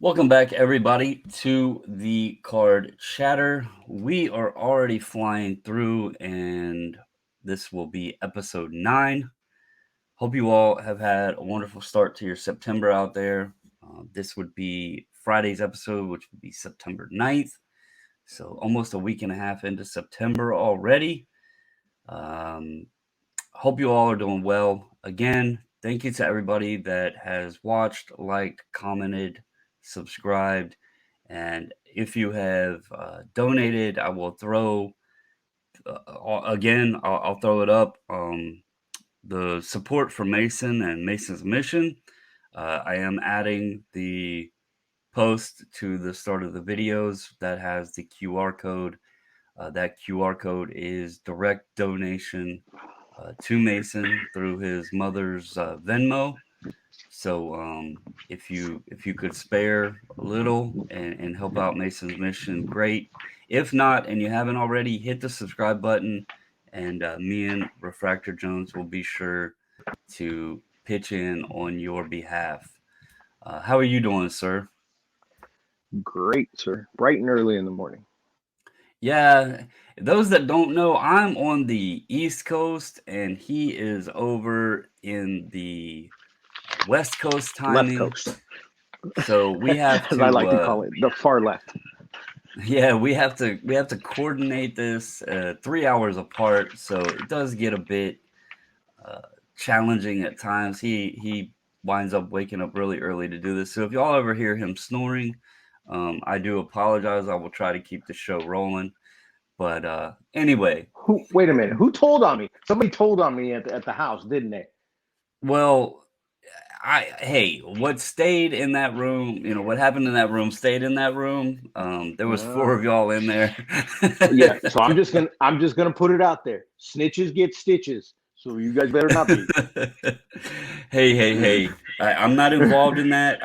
Welcome back, everybody, to the card chatter. We are already flying through, and this will be episode 9. Hope you all have had a wonderful start to your September out there. This would be Friday's episode, which would be September 9th. So, almost a week and a half into September already. Um, Hope you all are doing well. Again, thank you to everybody that has watched, liked, commented, subscribed. And if you have donated, I will throw, again, I'll throw it up. The support for Mason and Mason's mission. I am adding the post to the start of the videos that has the QR code. That QR code is direct donation to Mason through his mother's Venmo. So if you could spare a little and help out Mason's mission, great. If not, and you haven't already, hit the subscribe button, and me and Refractor Jones will be sure to pitch in on your behalf. How are you doing, sir? Great, sir. Bright and early in the morning. Yeah, those that don't know, I'm on the East Coast, and he is over in the West Coast Left timing. coast, So we have as I to like to call it, the far left. yeah, we have to coordinate this 3 hours apart, so it does get a bit uh, challenging at times. He winds up waking up really early to do this. So if y'all ever hear him snoring, I do apologize. I will try to keep the show rolling. But anyway, Who? Wait a minute. Who told on me? Somebody told on me at the house, didn't they? well, hey, what stayed in that room, what happened in that room stayed in that room. There was four Uh, of y'all in there. yeah. So I'm just gonna put it out there. Snitches get stitches. So you guys better not be. Hey. I'm not involved in that.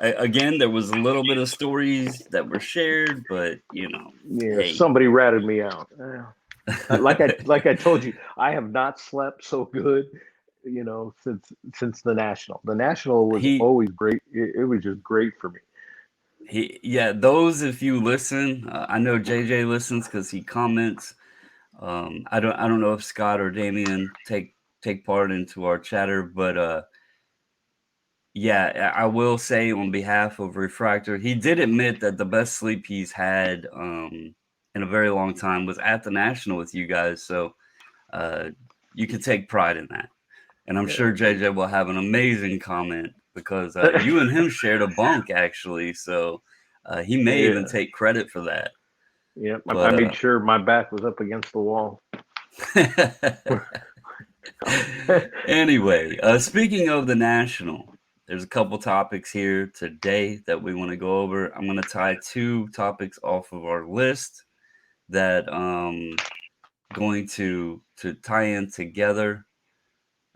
Again, there was a little bit of stories that were shared, but Yeah. hey. Somebody ratted me out. Like I told you, I have not slept so good. Since the national. The national was he always great. It was just great for me. yeah, those, if you listen, I know JJ listens because he comments. I don't know if Scott or Damien take part into our chatter, but yeah, I will say on behalf of Refractor, he did admit that the best sleep he's had in a very long time was at the National with you guys. So uh, you can take pride in that. And I'm sure JJ will have an amazing comment because you and him shared a bunk, actually. So he may even Yeah. take credit for that. Yeah, I But made sure my back was up against the wall. anyway, speaking of the National, there's a couple topics here today that we want to go over. I'm going to tie two topics off of our list that going to tie in together.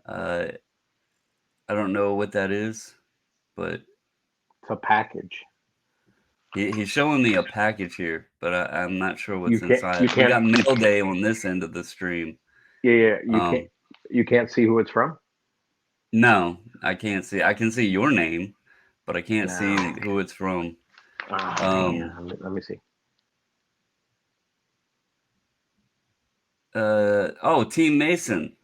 Uh, I don't know what that is, but It's a package. he's showing me a package here, but I'm not sure You what's can't. You inside. We can't. got mail day on this end of the stream. Yeah, yeah. You can't. Um, You can't see who it's from. no, I can't see. I can see your name, but I can't No. see who it's from. Oh man. Um, Let me see. oh, Team Mason.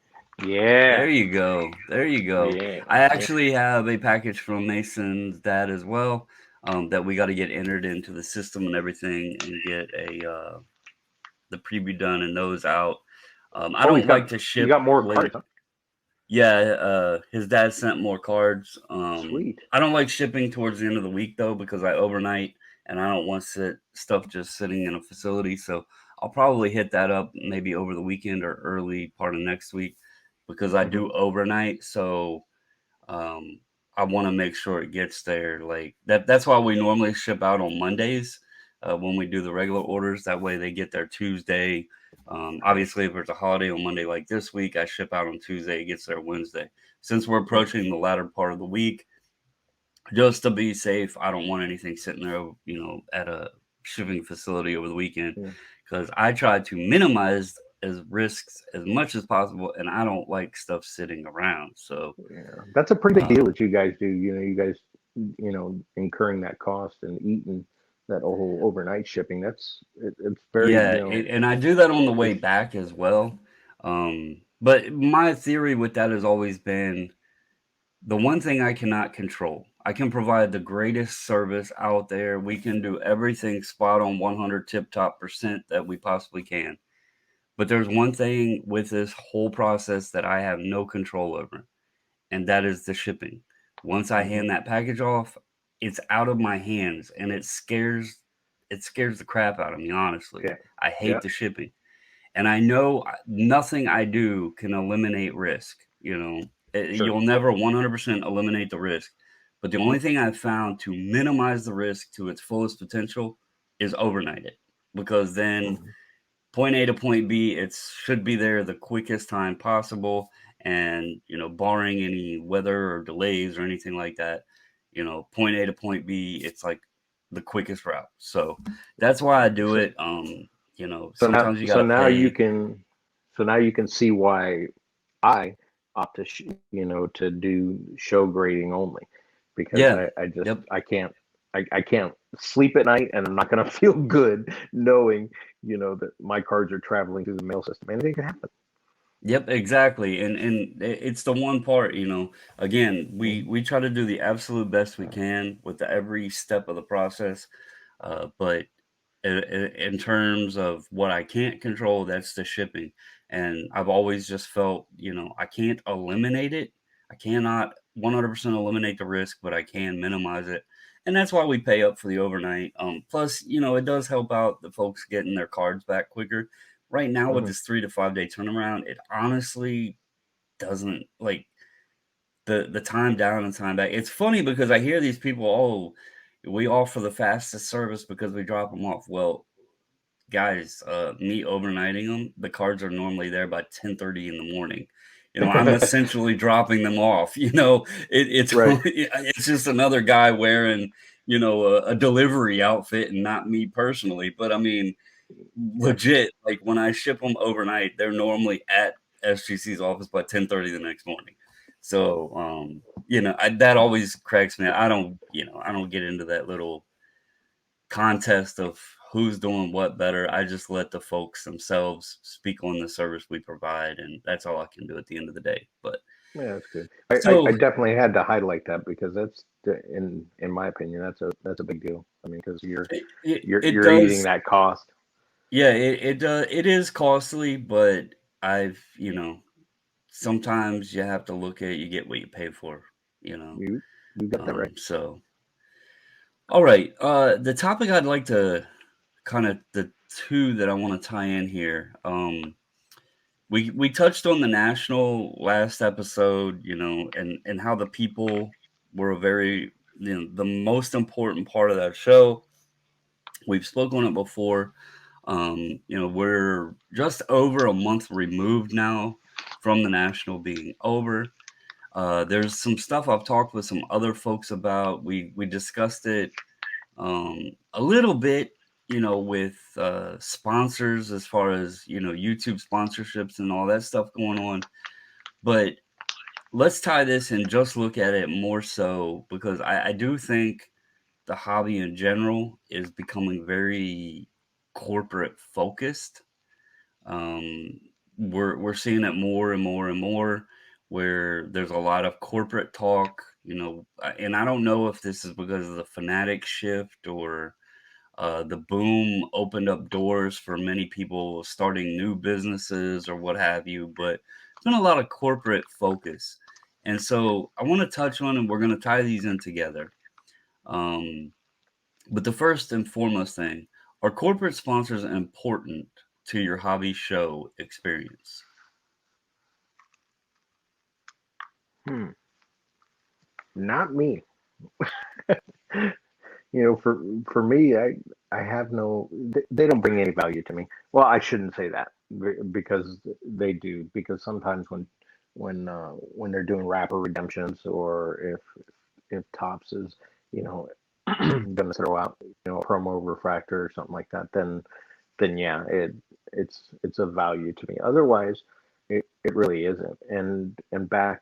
Yeah. There you go. There you go. Yeah. I Yeah. actually have a package from Mason's dad as well. That we got to get entered into the system and everything, and get the preview done and those out. I Oh, he's don't got. like to You ship got more late. cards. Huh? Yeah, his dad sent more cards. Sweet. I don't like shipping towards the end of the week though because I overnight and I don't want stuff just sitting in a facility. So I'll probably hit that up maybe over the weekend or early part of next week because I Hmm. do overnight. So um, I want to make sure it gets there. Like that. That's why we normally ship out on Mondays when we do the regular orders. That way they get there Tuesday. Obviously, if there's a holiday on Monday like this week, I ship out on Tuesday. It gets there Wednesday. Since we're approaching the latter part of the week, just to be safe, I don't want anything sitting there, at a shipping facility over the weekend Yeah. because I try to minimize as risks as much as possible, and I don't like stuff sitting around. So Yeah. That's a pretty big deal um, that you guys do. You guys. incurring that cost and eating that whole overnight shipping. It's very, Yeah, and I do that on the way it's back as well. But my theory with that has always been the one thing I cannot control. I can provide the greatest service out there. We can do everything spot on 100 tip top percent that we possibly can. But there's one thing with this whole process that I have no control over, and that is the shipping. Once I hmm hand that package off, it's out of my hands and it scares the crap out of me, honestly. yeah, I yeah, hate the shipping. And I know nothing I do can eliminate risk. sure. You'll never 100% eliminate the risk. But the hmm only thing I've found to minimize the risk to its fullest potential is overnight it. Because then hmm point A to point B, it should be there the quickest time possible. And, barring any weather or delays or anything like that, point A to point B, it's like the quickest route. So that's why I do So it. so now Sometimes you got so to now you pay. can so now you can see why I opt to to do show grading only, because Yeah. I just Yep. I can't sleep at night, and I'm not going to feel good knowing that my cards are traveling through the mail system. Anything can happen. Yep, exactly. And it's the one part, again, we hmm we try to do the absolute best we can with every step of the process. But in terms of what I can't control, that's the shipping. And I've always just felt, I can't eliminate it. I cannot 100% eliminate the risk, but I can minimize it. And that's why we pay up for the overnight. Plus, it does help out the folks getting their cards back quicker. Right now, with hmm this 3 to 5 day turnaround, it honestly doesn't like the time down and time back. It's funny because I hear these people, oh, we offer the fastest service because we drop them off. Well, guys, me overnighting them, the cards are normally there by 10:30 in the morning. I'm essentially dropping them off. It's Right. it's just another guy wearing, a delivery outfit and not me personally. But I mean, Yeah. legit, like when I ship them overnight, they're normally at SGC's office by 10:30 the next morning. So, that always cracks me. I don't get into that little contest of who's doing what better. I just let the folks themselves speak on the service we provide, and that's all I can do at the end of the day. But Yeah, that's good. I so definitely had to highlight that, because in my opinion, that's a big deal. I mean, because it you're eating does, that cost. yeah, it is costly, but I've sometimes you have to look at it, you get what you pay for, you know. You got that right. So all right, the topic I'd like to kind of the two that I want to tie in here. We touched on the national last episode, and how the people were a very, the most important part of that show. We've spoken on it before. We're just over a month removed now from the national being over. There's some stuff I've talked with some other folks about. We discussed it a little bit, with sponsors as far as YouTube sponsorships and all that stuff going on. But let's tie this and just look at it more so because I do think the hobby in general is becoming very corporate focused. um, we're seeing it more and more and more where there's a lot of corporate talk, and I don't know if this is because of the fanatic shift or the boom opened up doors for many people starting new businesses or what have you, but it's been a lot of corporate focus. And so I want to touch on, and we're going to tie these in together. Um, but the first and foremost thing, are corporate sponsors important to your hobby show experience? Hmm. Not me. For me, I have no. They don't bring any value to me. Well, I shouldn't say that, because they do. Because sometimes when they're doing rapper redemptions, or if Tops is you know going to throw out a promo refractor or something like that, then yeah, it's of value to me. Otherwise, it really isn't. And back,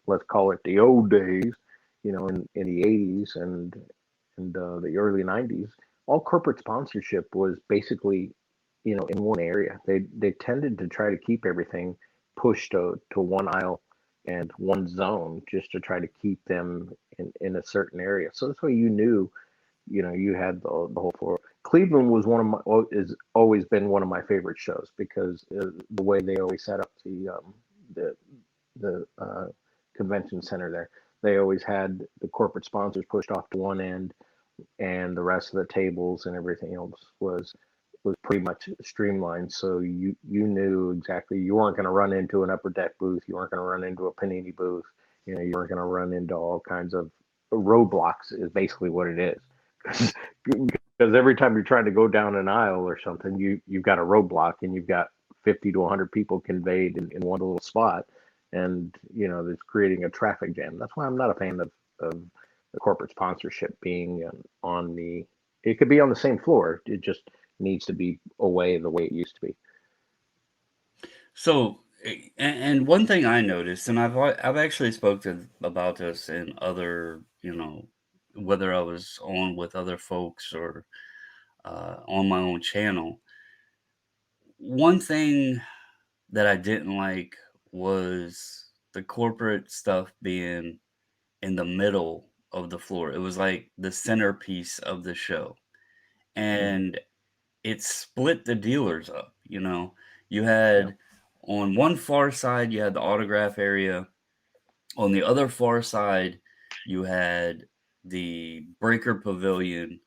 let's call it the old days. in the 80s and the early 90s, all corporate sponsorship was basically, in one area. They tended to try to keep everything pushed to one aisle and one zone just to try to keep them in a certain area. So that's why you had the whole floor. Cleveland was one of my is always been one of my favorite shows because the way they always set up the the convention center there. They always had the corporate sponsors pushed off to one end, and the rest of the tables and everything else was pretty much streamlined. So you knew exactly you weren't going to run into an upper deck booth, you weren't going to run into a panini booth, you weren't going to run into all kinds of roadblocks. Is basically what it is. Because every time you're trying to go down an aisle or something, you've got a roadblock and you've got 50 to 100 people conveyed in one little spot, and that's creating a traffic jam. That's why I'm not a fan of the corporate sponsorship being on the. It could be on the same floor. It just needs to be away the way it used to be. So, and one thing I noticed, and I've actually spoken about this in other, whether I was on with other folks or on my own channel. One thing that I didn't like was the corporate stuff being in the middle of the floor. It was like the centerpiece of the show. Hmm. And it split the dealers up, You Yeah. had on one far side, you had the autograph area. On the other far side, you had the breaker pavilion,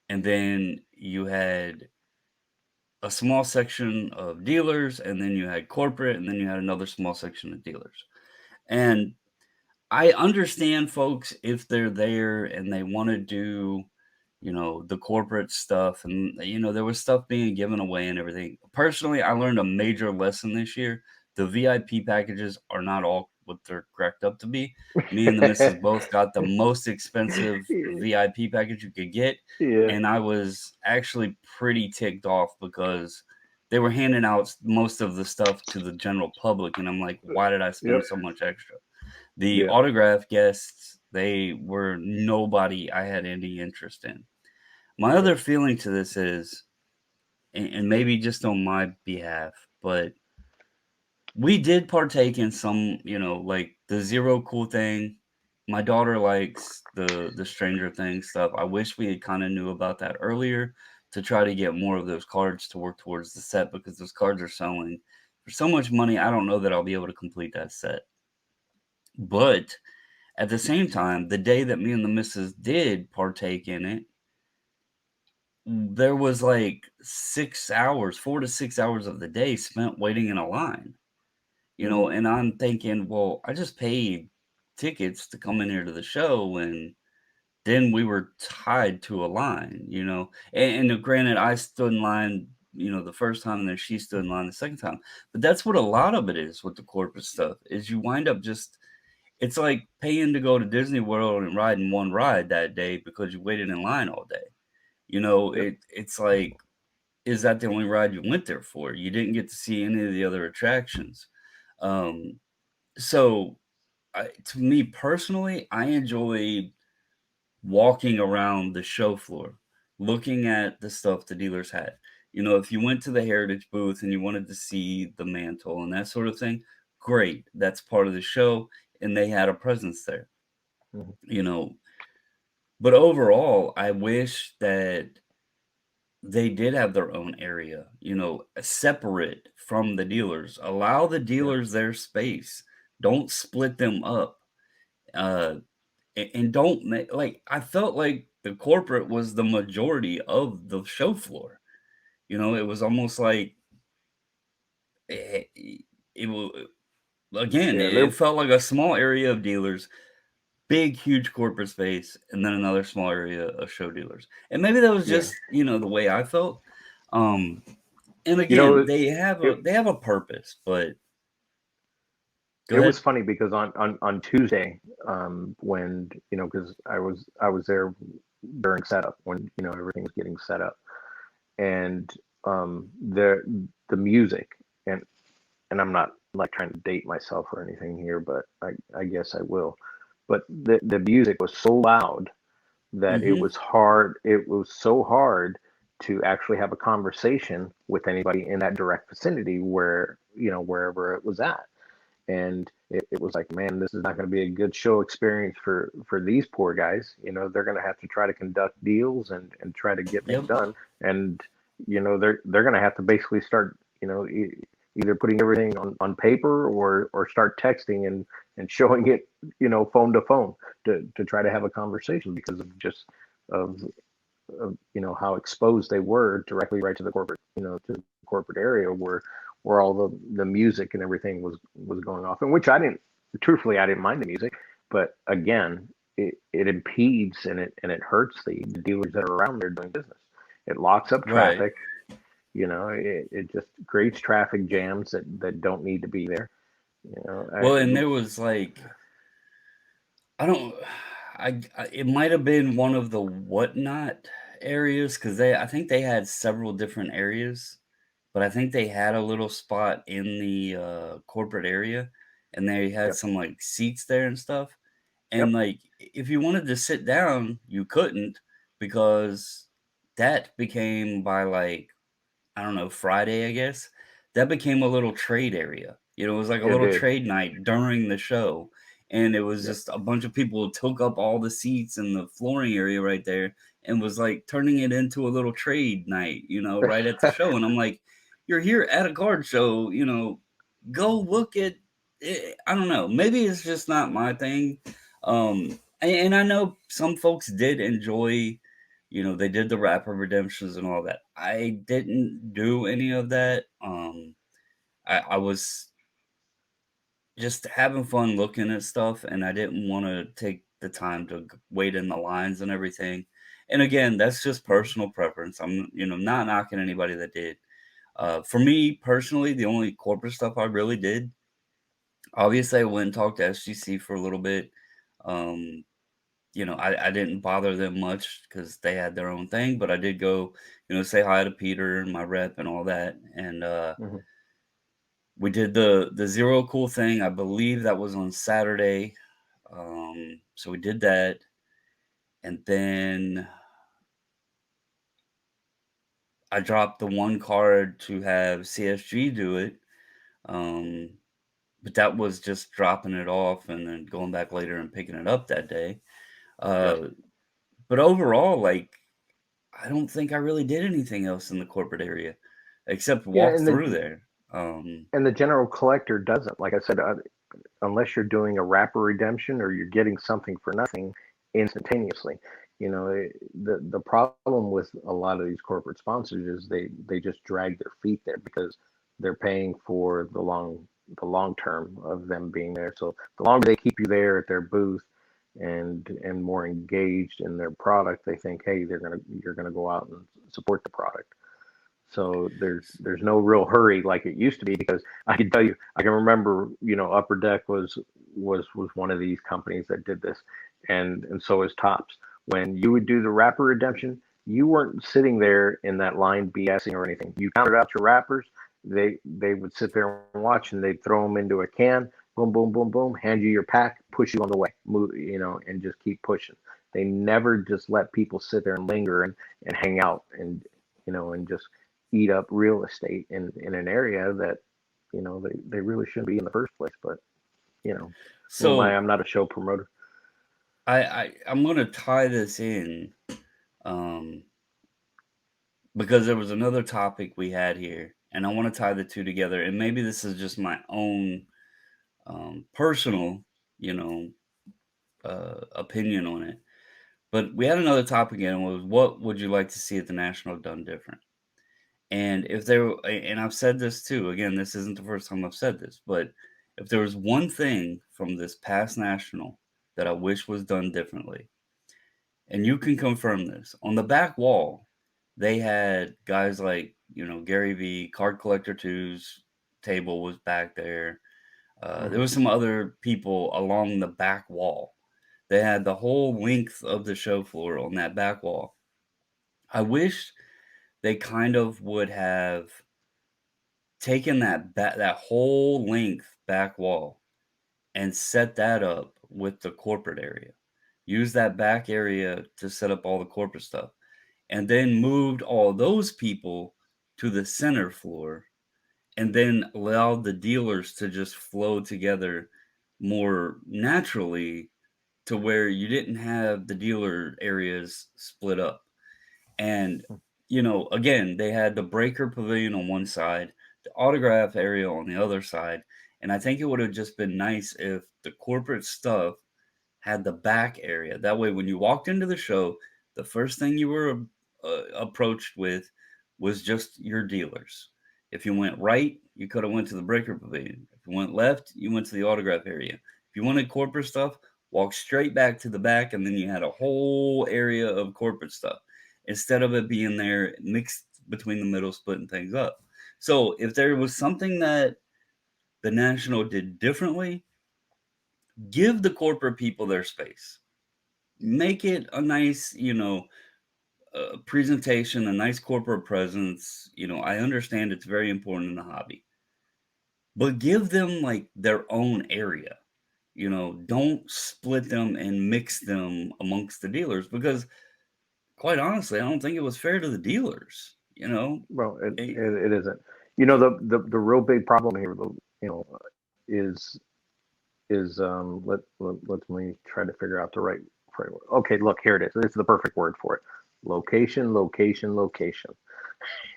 and then you had a small section of dealers, and then you had corporate, and then you had another small section of dealers. And I understand folks if they're there and they want to do, the corporate stuff and there was stuff being given away and everything. Personally, I learned a major lesson this year. The VIP packages are not all what they're cracked up to be. Me and the missus both got the most expensive VIP package you could get, Yeah. and I was actually pretty ticked off because they were handing out most of the stuff to the general public, and I'm like, why did I Yep. spend so much extra? The Yeah. autograph guests, they were nobody I had any interest in. My Yep. other feeling to this is, and maybe just on my behalf, but we did partake in some, like the Zero Cool thing. My daughter likes the Stranger Things stuff. I wish we had kind of knew about that earlier to try to get more of those cards to work towards the set because those cards are selling for so much money. I don't know that I'll be able to complete that set. But at the same time, the day that me and the missus did partake in it, there was like 6 hours, 4 to 6 hours of the day spent waiting in a line, Hmm. and I'm thinking, well, I just paid tickets to come in here to the show, and then we were tied to a line, and granted, I stood in line, the first time, and then she stood in line the second time. But that's what a lot of it is with the corporate stuff, is you wind up just it's like paying to go to Disney World and riding one ride that day because you waited in line all day. Yep. It's like, is that the only ride you went there for? You didn't get to see any of the other attractions. Um, so to me personally, I enjoy walking around the show floor, looking at the stuff the dealers had. If you went to the Heritage booth and you wanted to see the mantle and that sort of thing, great. That's part of the show, and they had a presence there. Hmm. you know but overall, I wish that they did have their own area, separate from the dealers. Allow the Yeah. dealers their space. Don't split them up. uh and don't like, I felt like the corporate was the majority of the show floor. It was almost like it was, again, Yeah. it felt like a small area of dealers, big, huge corporate space, and then another small area of show dealers. And maybe that was Yeah. just, the way I felt. Um, and You again, know, they have it a purpose, but go it was ahead. funny because on Tuesday, when because I was there during setup when everything was getting set up, and the music, and I'm not like trying to date myself or anything here, but I guess I will. but the music was so loud that it Mm-hmm. was hard. It was so hard to actually have a conversation with anybody in that direct vicinity where, wherever it was at. And it was like, man, this is not going to be a good show experience for these poor guys. They're going to have to try to conduct deals and try to get things Yep. done. And they're going to have to basically start, either putting everything on paper or start texting and showing it, phone to phone to try to have a conversation because of just of how exposed they were directly right to the corporate, to the corporate area where all the music and everything was going off, and which I didn't mind the music, but again, it impedes and it hurts the dealers that are around there doing business. It locks up Right. traffic. It just creates traffic jams that don't need to be there. Well, and there was like, I don't, it might have been one of the whatnot areas because I think they had several different areas, but I think they had a little spot in the corporate area, and they had Yep, some like seats there and stuff. And yep, like, if you wanted to sit down, you couldn't because that became by like, I don't know, Friday, I guess, that became a little trade area. It was like a it little did. trade night during the show. And it was Yep. just a bunch of people took up all the seats in the flooring area right there and was like turning it into a little trade night, right at the show. And I'm like, you're here at a card show, go look at it. I don't know. Maybe it's just not my thing. And I know some folks did enjoy, they did the rapper redemptions and all that. I didn't do any of that. I was just having fun looking at stuff, and I didn't want to take the time to wait in the lines and everything. And again, that's just Mhm. personal preference. I'm, not knocking anybody that did. For me personally, the only corporate stuff I really did, obviously, I went and talked to SGC for a little bit. Um, I didn't bother them much because they had their own thing, but I did go, say hi to Peter and my rep and all that. And Mhm. we did the zero cool thing. I believe that was on Saturday. So we did that, and then I dropped the one card to have CSG do it. Um, but that was just dropping it off and then going back later and picking it up that day. Yep. Uh, but overall, like, I don't think I really did anything else in the corporate area except Yeah, walk and through the there. and the general collector doesn't. Like I said, unless you're doing a wrapper redemption or you're getting something for nothing instantaneously. The problem with a lot of these corporate sponsors is they just drag their feet there because they're paying for the long term of them being there. So the longer they keep you there at their booth and more engaged in their product, they think, hey, you're gonna go out and support the product. So there's no real hurry like it used to be because I can tell you, I can remember, Upper Deck was one of these companies that did this, and so is Tops. When you would do the wrapper redemption, you weren't sitting there in that line BSing or anything. You counted out your wrappers. They would sit there and watch, and they'd throw them into a can. Boom, boom, boom, boom. Hand you your pack, push you on the way, move, and just keep pushing. They never just let people sit there and linger and hang out and just eat up real estate in an area that they really shouldn't be in the first place. But you know, who am I? So I'm not a show promoter. I'm gonna tie this in, um, because there was another topic we had here, and I want to tie the two together. And maybe this is just my own personal, you know, opinion on it. But we had another topic and it was what would you like to see at the national done different? And if there, and I've said this too, again, this isn't the first time I've said this, but if there was one thing from this past national that I wish was done differently, and you can confirm this, on the back wall, they had guys like, Gary V, Card Collector Two's table was back there. There Hmm. was some other people along the back wall. They had the whole length of the show floor on that back wall. I wish they kind of would have taken that whole length back wall and set that up with the corporate area. Use that back area to set up all the corporate stuff. And then moved all those people to the center floor and then allowed the dealers to just flow together more naturally to where you didn't have the dealer areas split up. And, again, they had the breaker pavilion on one side, the autograph area on the other side. And I think it would have just been nice if the corporate stuff had the back area. That way, when you walked into the show, the first thing you were approached with was just your dealers. If you went right, you could have went to the breaker pavilion. If you went left, you went to the autograph area. If you wanted corporate stuff, walk straight back to the back, and then you had a whole area of corporate stuff instead of it being there mixed between the middle, splitting things up. So if there was something that the National did differently, give the corporate people their space. Make it a nice, presentation, a nice corporate presence. I understand it's very important in the hobby, but give them like their own area. Don't split them and mix them amongst the dealers because, quite honestly, I don't think it was fair to the dealers. Well, Eh, it isn't. The real big problem here, you know, is let me try to figure out the right framework. Okay, look, here it is. This is the perfect word for it. Location, location, location.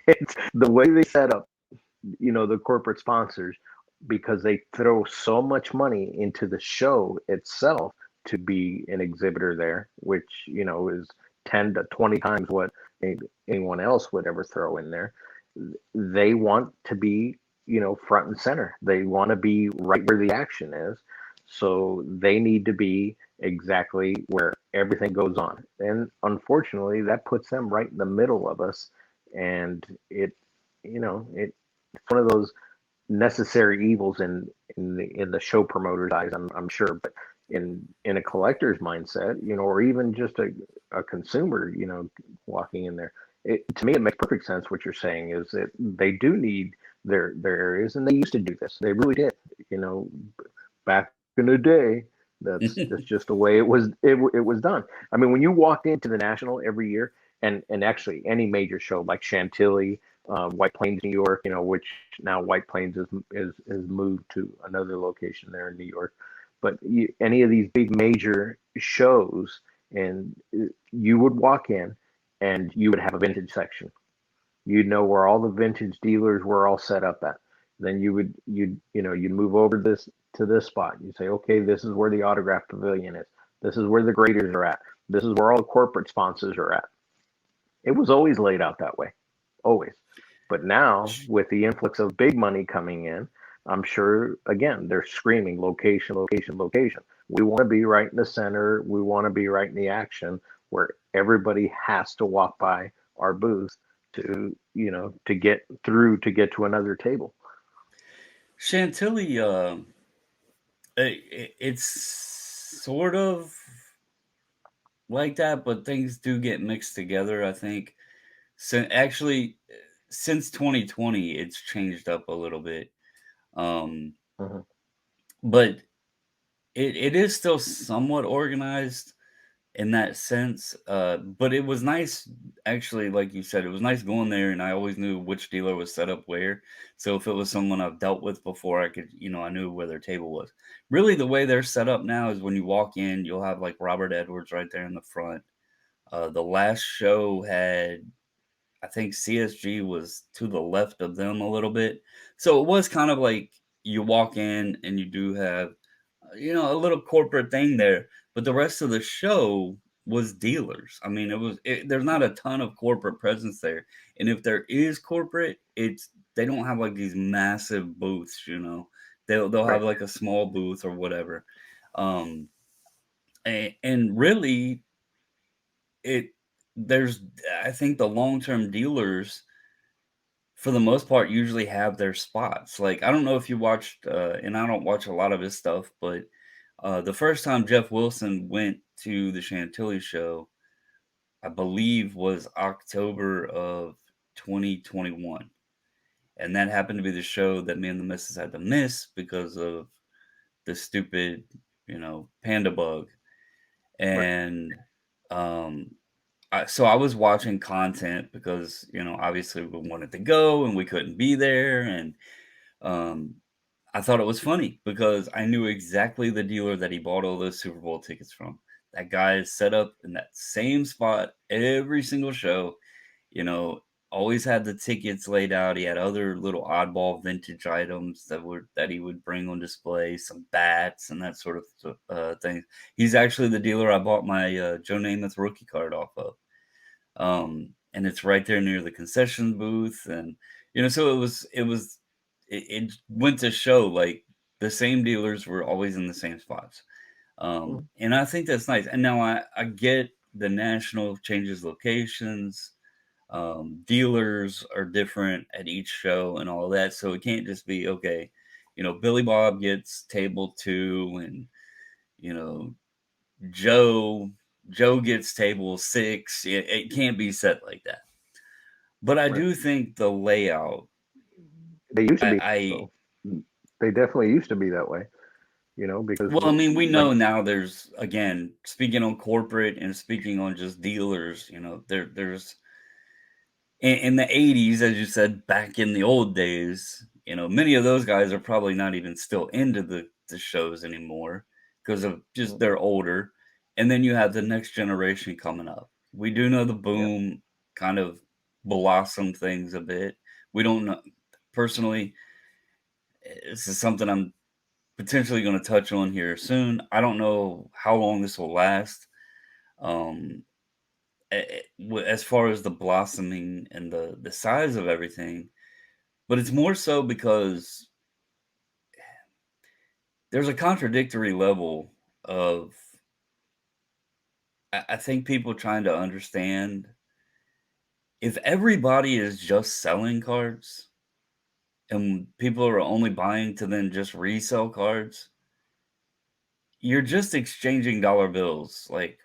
It's the way they set up, the corporate sponsors, because they throw so much money into the show itself to be an exhibitor there, which, is 10 to 20 times what anyone else would ever throw in there. They want to be, front and center. They want to be right where the action is. So they need to be exactly where everything goes on. And unfortunately, that puts them right in the middle of us. And it's one of those necessary evils in the show promoter's eyes, I'm sure, but in a collector's mindset, or even just a consumer, walking in there, to me it makes perfect sense. What you're saying is that they do need their areas, and they used to do this. They really did, back in the day. That's just the way it was done. I mean, when you walked into the National every year, and actually any major show like Chantilly, White Plains, New York, which now White Plains is moved to another location there in New York. But any of these big major shows, and you would walk in, and you would have a vintage section. You'd know where all the vintage dealers were all set up at. Then you'd move over to this spot. You say, okay, this is where the autograph pavilion is. This is where the graders are at. This is where all the corporate sponsors are at. It was always laid out that way, always. But now, with the influx of big money coming in, I'm sure, again, they're screaming location, location, location. We want to be right in the center. We want to be right in the action where everybody has to walk by our booth to get through to get to another table. Chantilly, it's sort of like that, but things do get mixed together, I think. So actually, since 2020, it's changed up a little bit. Um, Mm-hmm. but it is still somewhat organized in that sense. But it was nice, actually, like you said, it was nice going there, and I always knew which dealer was set up where. So if it was someone I've dealt with before, I could, I knew where their table was. Really, the way they're set up now is when you walk in, you'll have like Robert Edwards right there in the front. The last show had, I think CSG was to the left of them a little bit. So it was kind of like you walk in and you do have, a little corporate thing there, but the rest of the show was dealers. I mean, there's not a ton of corporate presence there. And if there is corporate, they don't have like these massive booths, They'll have Right. like a small booth or whatever. Um, and really it there's I think the long-term dealers for the most part usually have their spots. Like I don't know if you watched and I don't watch a lot of his stuff, but the first time Jeff Wilson went to the Chantilly show, I believe was October of 2021. And that happened to be the show that me and the missus had to miss because of the stupid Panda Bug, Right. and um, so I was watching content because obviously we wanted to go and we couldn't be there, and um, I thought it was funny because I knew exactly the dealer that he bought all those Super Bowl tickets from. That guy is set up in that same spot every single show. You know, always had the tickets laid out. He had other little oddball vintage items that he would bring on display, some bats and that sort of thing. He's actually the dealer I bought my Joe Namath rookie card off of. And it's right there near the concession booth, and so it went to show like the same dealers were always in the same spots. Mhm. And I think that's nice. And now I get the national changes locations. Dealers are different at each show and all that, so it can't just be okay. Billy Bob gets table 2, and you know Joe Joe gets table 6. It can't be set like that. But I Right. do think the layout. They used to be I though. They definitely used to be that way. Because Well, I mean, we like, know now there's, again, speaking on corporate and speaking on just dealers. There's in the 80s, as you said, back in the old days, many of those guys are probably not even still into the shows anymore because of just mm, they're older. And then you have the next generation coming up. We do know the yeah, boom kind of blossomed things a bit. We don't know personally. This is something I'm potentially going to touch on here soon. I don't know how long this will last. Um, as far as the blossoming and the size of everything, but it's more so because there's a contradictory level of I think people trying to understand if everybody is just selling cards and people are only buying to then just resell cards, you're just exchanging dollar bills like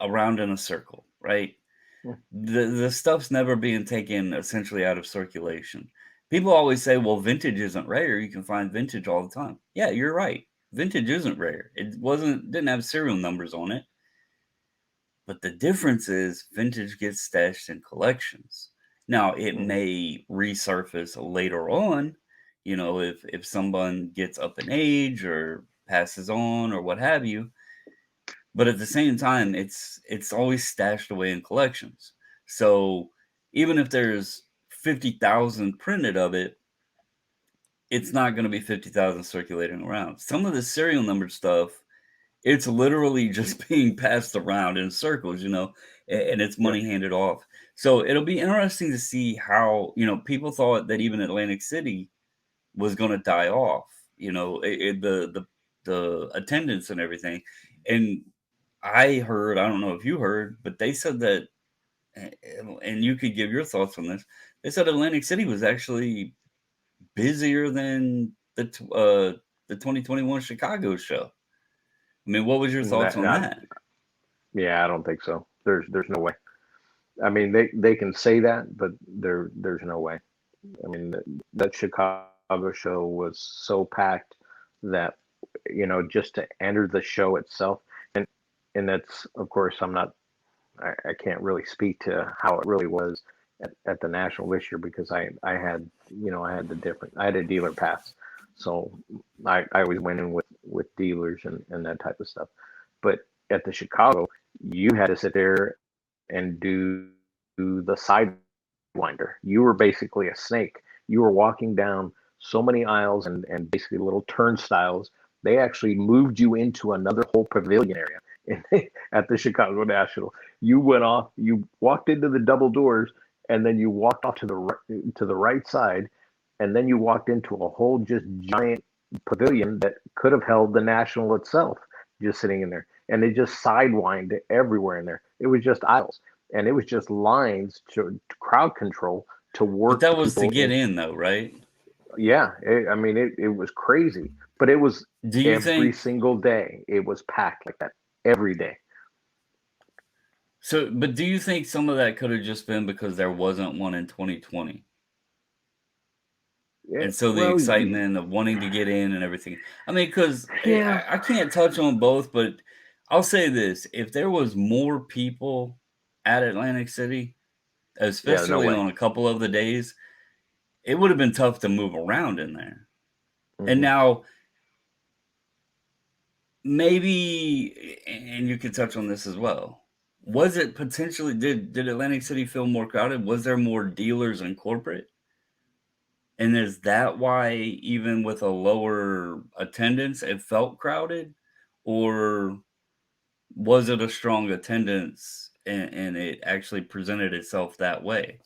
around in a circle, right? mm, The stuff's never being taken essentially out of circulation. People always say, "Well, vintage isn't rare. You can find vintage all the time." Yeah, you're right. Vintage isn't rare. It didn't have serial numbers on it. But the difference is vintage gets stashed in collections. Now, it mhm, may resurface later on, if someone gets up in age or passes on or what have you, but at the same time, it's always stashed away in collections. So even if there's 50,000 printed of it, it's not going to be 50,000 circulating around. Some of the serial numbered stuff, it's literally just being passed around in circles, and it's yeah, money handed off. So it'll be interesting to see how, people thought that even Atlantic City was going to die off, the attendance and everything. And I don't know if you heard, but they said that, and you could give your thoughts on this. They said Atlantic City was actually busier than the 2021 Chicago show. I mean, what was your thoughts that, on that? yeah, I don't think so. There's no way. I mean, they can say that, but there's no way. I mean, that Chicago show was so packed that just to enter the show itself, and that's, of course, I can't really speak to how it really was at the national this year because I had I had a dealer pass, so I always went in with dealers and that type of stuff. But at the Chicago, you had to sit there and do the sidewinder. You were basically a snake. You were walking down so many aisles and basically little turnstiles. They actually moved you into another whole pavilion area at the Chicago National. You went off, you walked into the double doors, and then you walked off to the right side, and then you walked into a whole just giant pavilion that could have held the National itself, just sitting in there. And they just sidewined everywhere in there. It was just aisles, and it was just lines to crowd control to But work that was to people get in. in, though, right? Yeah, I mean, it was crazy, but it was Do you every think single day. It was packed like that every day. so? But do you think some of that could have just been because there wasn't one in 2020? Yeah, And so the well, excitement of wanting to get in and everything. I mean, because yeah, I can't touch on both, but I'll say this: if there was more people at Atlantic City, yeah, no especially way. on a couple of the days, it would have been tough to move around in there. And Hmm. now maybe, and you could touch on this as well. Was it potentially did Atlantic City feel more crowded? Was there more dealers and corporate? And is that why even with a lower attendance, it felt crowded? Or was it a strong attendance and it actually presented itself that way?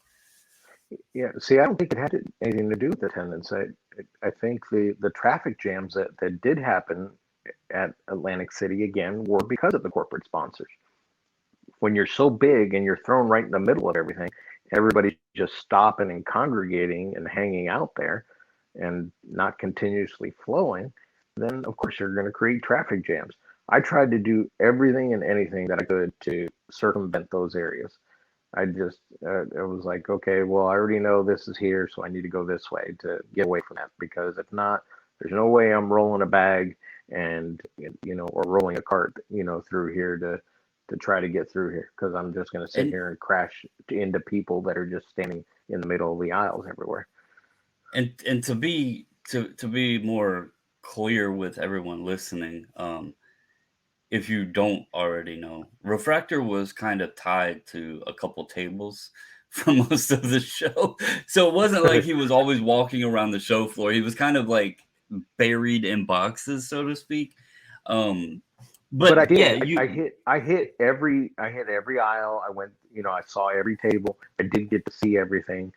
Yeah, see, I don't think it had anything to do with attendance. I think the traffic jams that did happen at Atlantic City again were because of the corporate sponsors. When you're so big and you're thrown right in the middle of everything, everybody's just stopping and congregating and hanging out there and not continuously flowing, then of course you're going to create traffic jams. I tried to do everything and anything that I could to circumvent those areas. It was like, okay, well, I already know this is here, so I need to go this way to get away from that. Because if not, there's no way I'm rolling a bag and, or rolling a cart, through here to try to get through here. Because I'm just going to sit And here and crash into people that are just standing in the middle of the aisles everywhere. and to be more clear with everyone listening, if you don't already know, Refractor was kind of tied to a couple tables for most of the show. So it wasn't like he was always walking around the show floor. He was kind of like buried in boxes, so to speak. Um, But I but yeah, did. you I hit every aisle. I went, I saw every table. I did get to see everything.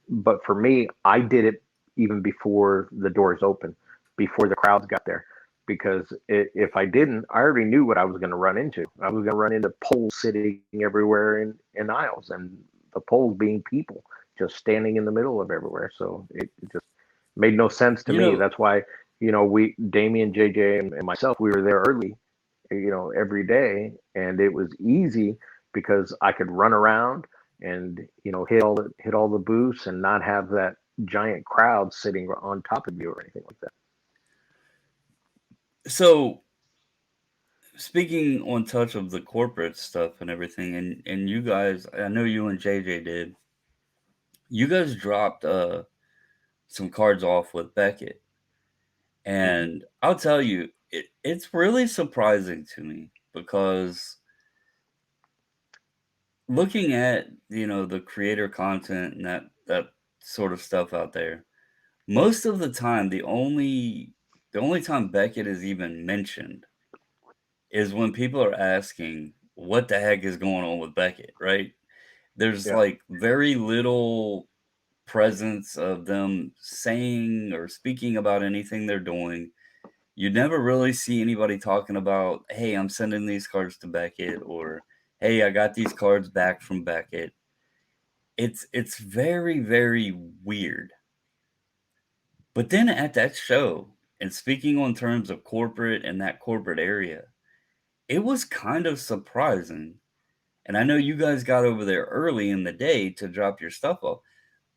But for me, I did it even before the doors opened, before the crowds got there. Because if I didn't, I already knew what I was going to run into. I was going to run into poles sitting everywhere in aisles, and the poles being people just standing in the middle of everywhere. So it just made no sense to you me. know, That's why, Damien, JJ, and myself, we were there early, every day, and it was easy because I could run around and hit all the booths and not have that giant crowd sitting on top of you or anything like that. so speaking on touch of the corporate stuff and everything, and you guys, I know you and JJ did. You guys dropped some cards off with Beckett. Hmm. And I'll tell you, it's really surprising to me because looking at, the creator content and that sort of stuff out there, most of the time the only time Beckett is even mentioned is when people are asking what the heck is going on with Beckett, right? There's Yeah. like very little presence of them saying or speaking about anything they're doing. You never really see anybody talking about, "Hey, I'm sending these cards to Beckett," or, "Hey, I got these cards back from Beckett." It's very, very weird. But then at that show, and speaking on terms of corporate and that corporate area, it was kind of surprising. And I know you guys got over there early in the day to drop your stuff off,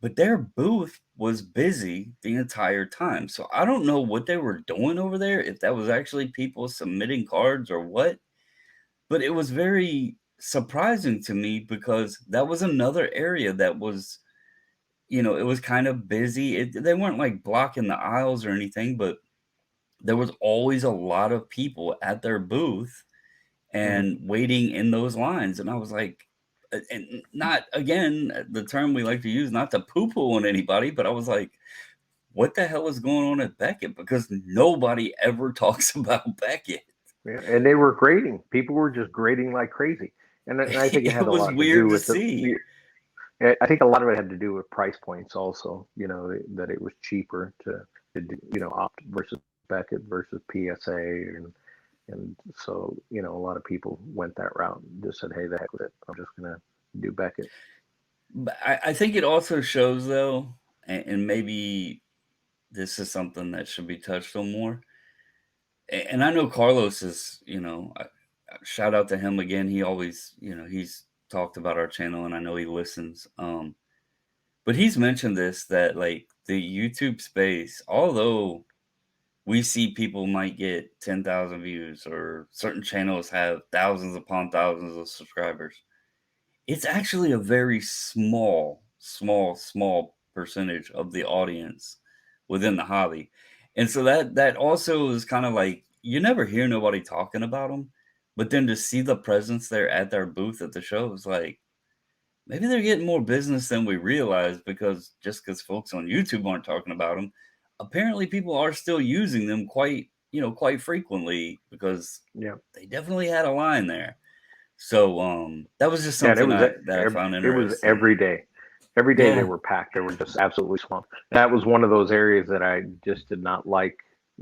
but their booth was busy the entire time. So I don't know what they were doing over there, if that was actually people submitting cards or what, but it was very surprising to me because that was another area that was, it was kind of busy. They weren't like blocking the aisles or anything, but there was always a lot of people at their booth Hmm. and waiting in those lines. And I was like, and not again, the term we like to use, not to poo poo on anybody, but I was like, what the hell is going on at Beckett? Because nobody ever talks about Beckett. Yeah. And they were grading. People were just grading like crazy. And I think it It had a was lot to do weird to with see. I think a lot of it had to do with price points also, that it was cheaper to do, opt versus Beckett versus PSA. And so, a lot of people went that route and just said, hey, the heck with it. I'm just going to do Beckett. But I think it also shows, though, and maybe this is something that should be touched on more. And I know Carlos is, shout out to him again. He always, he's talked about our channel, and I know he listens. But he's mentioned this, that like the YouTube space, although we see people might get 10,000 views or certain channels have thousands upon thousands of subscribers, it's actually a very small percentage of the audience within the hobby. And so that also is kind of like, you never hear nobody talking about them, but then to see the presence there at their booth at the show is like, maybe they're getting more business than we realize, because just because folks on YouTube aren't talking about them, apparently people are still using them quite frequently, because Yeah. they definitely had a line there. So that was just Yeah, and something I found it was interesting. every day. Every day they Yeah. were packed. They were just absolutely swamped. That was one of those areas that I just did not like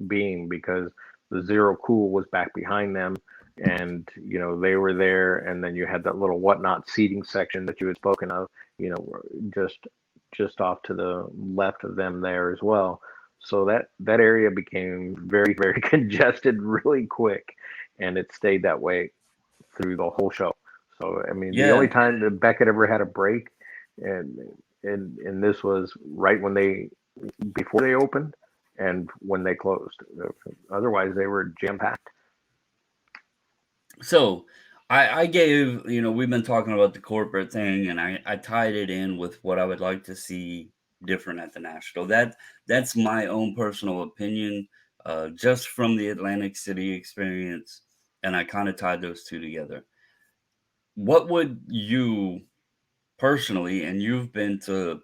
being, because the Zero Cool was back behind them, and they were there, and then you had that little whatnot seating section that you had spoken of, you know, just just off to the left of them there as well. So that area became very, very congested really quick, and it stayed that way through the whole show. So I mean, the only Yeah. time that Beckett ever had a break, and and this was right when they before they opened and when they closed. Otherwise, they were jam packed. So I gave, we've been talking about the corporate thing, and I tied it in with what I would like to see different at the National. That's my own personal opinion, just from the Atlantic City experience, and I kind of tied those two together. What would you personally, and you've been to,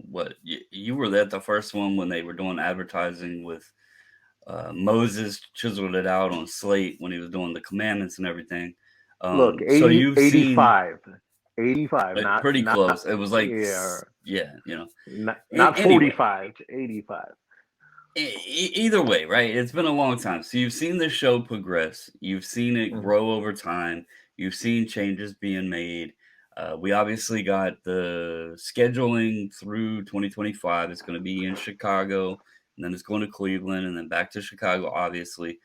what you were at the first one when they were doing advertising with Moses chiseled it out on slate when he was doing the commandments and everything. Look, So 80, you've seen 85, 85, pretty not close. It was like, yeah, yeah, not Anyway, 45 to 85. either way, right? It's been a long time. So you've seen the show progress. You've seen it Mhm. grow over time. You've seen changes being made. We obviously got the scheduling through 2025. It's going to be in Chicago, and then it's going to Cleveland, and then back to Chicago, obviously.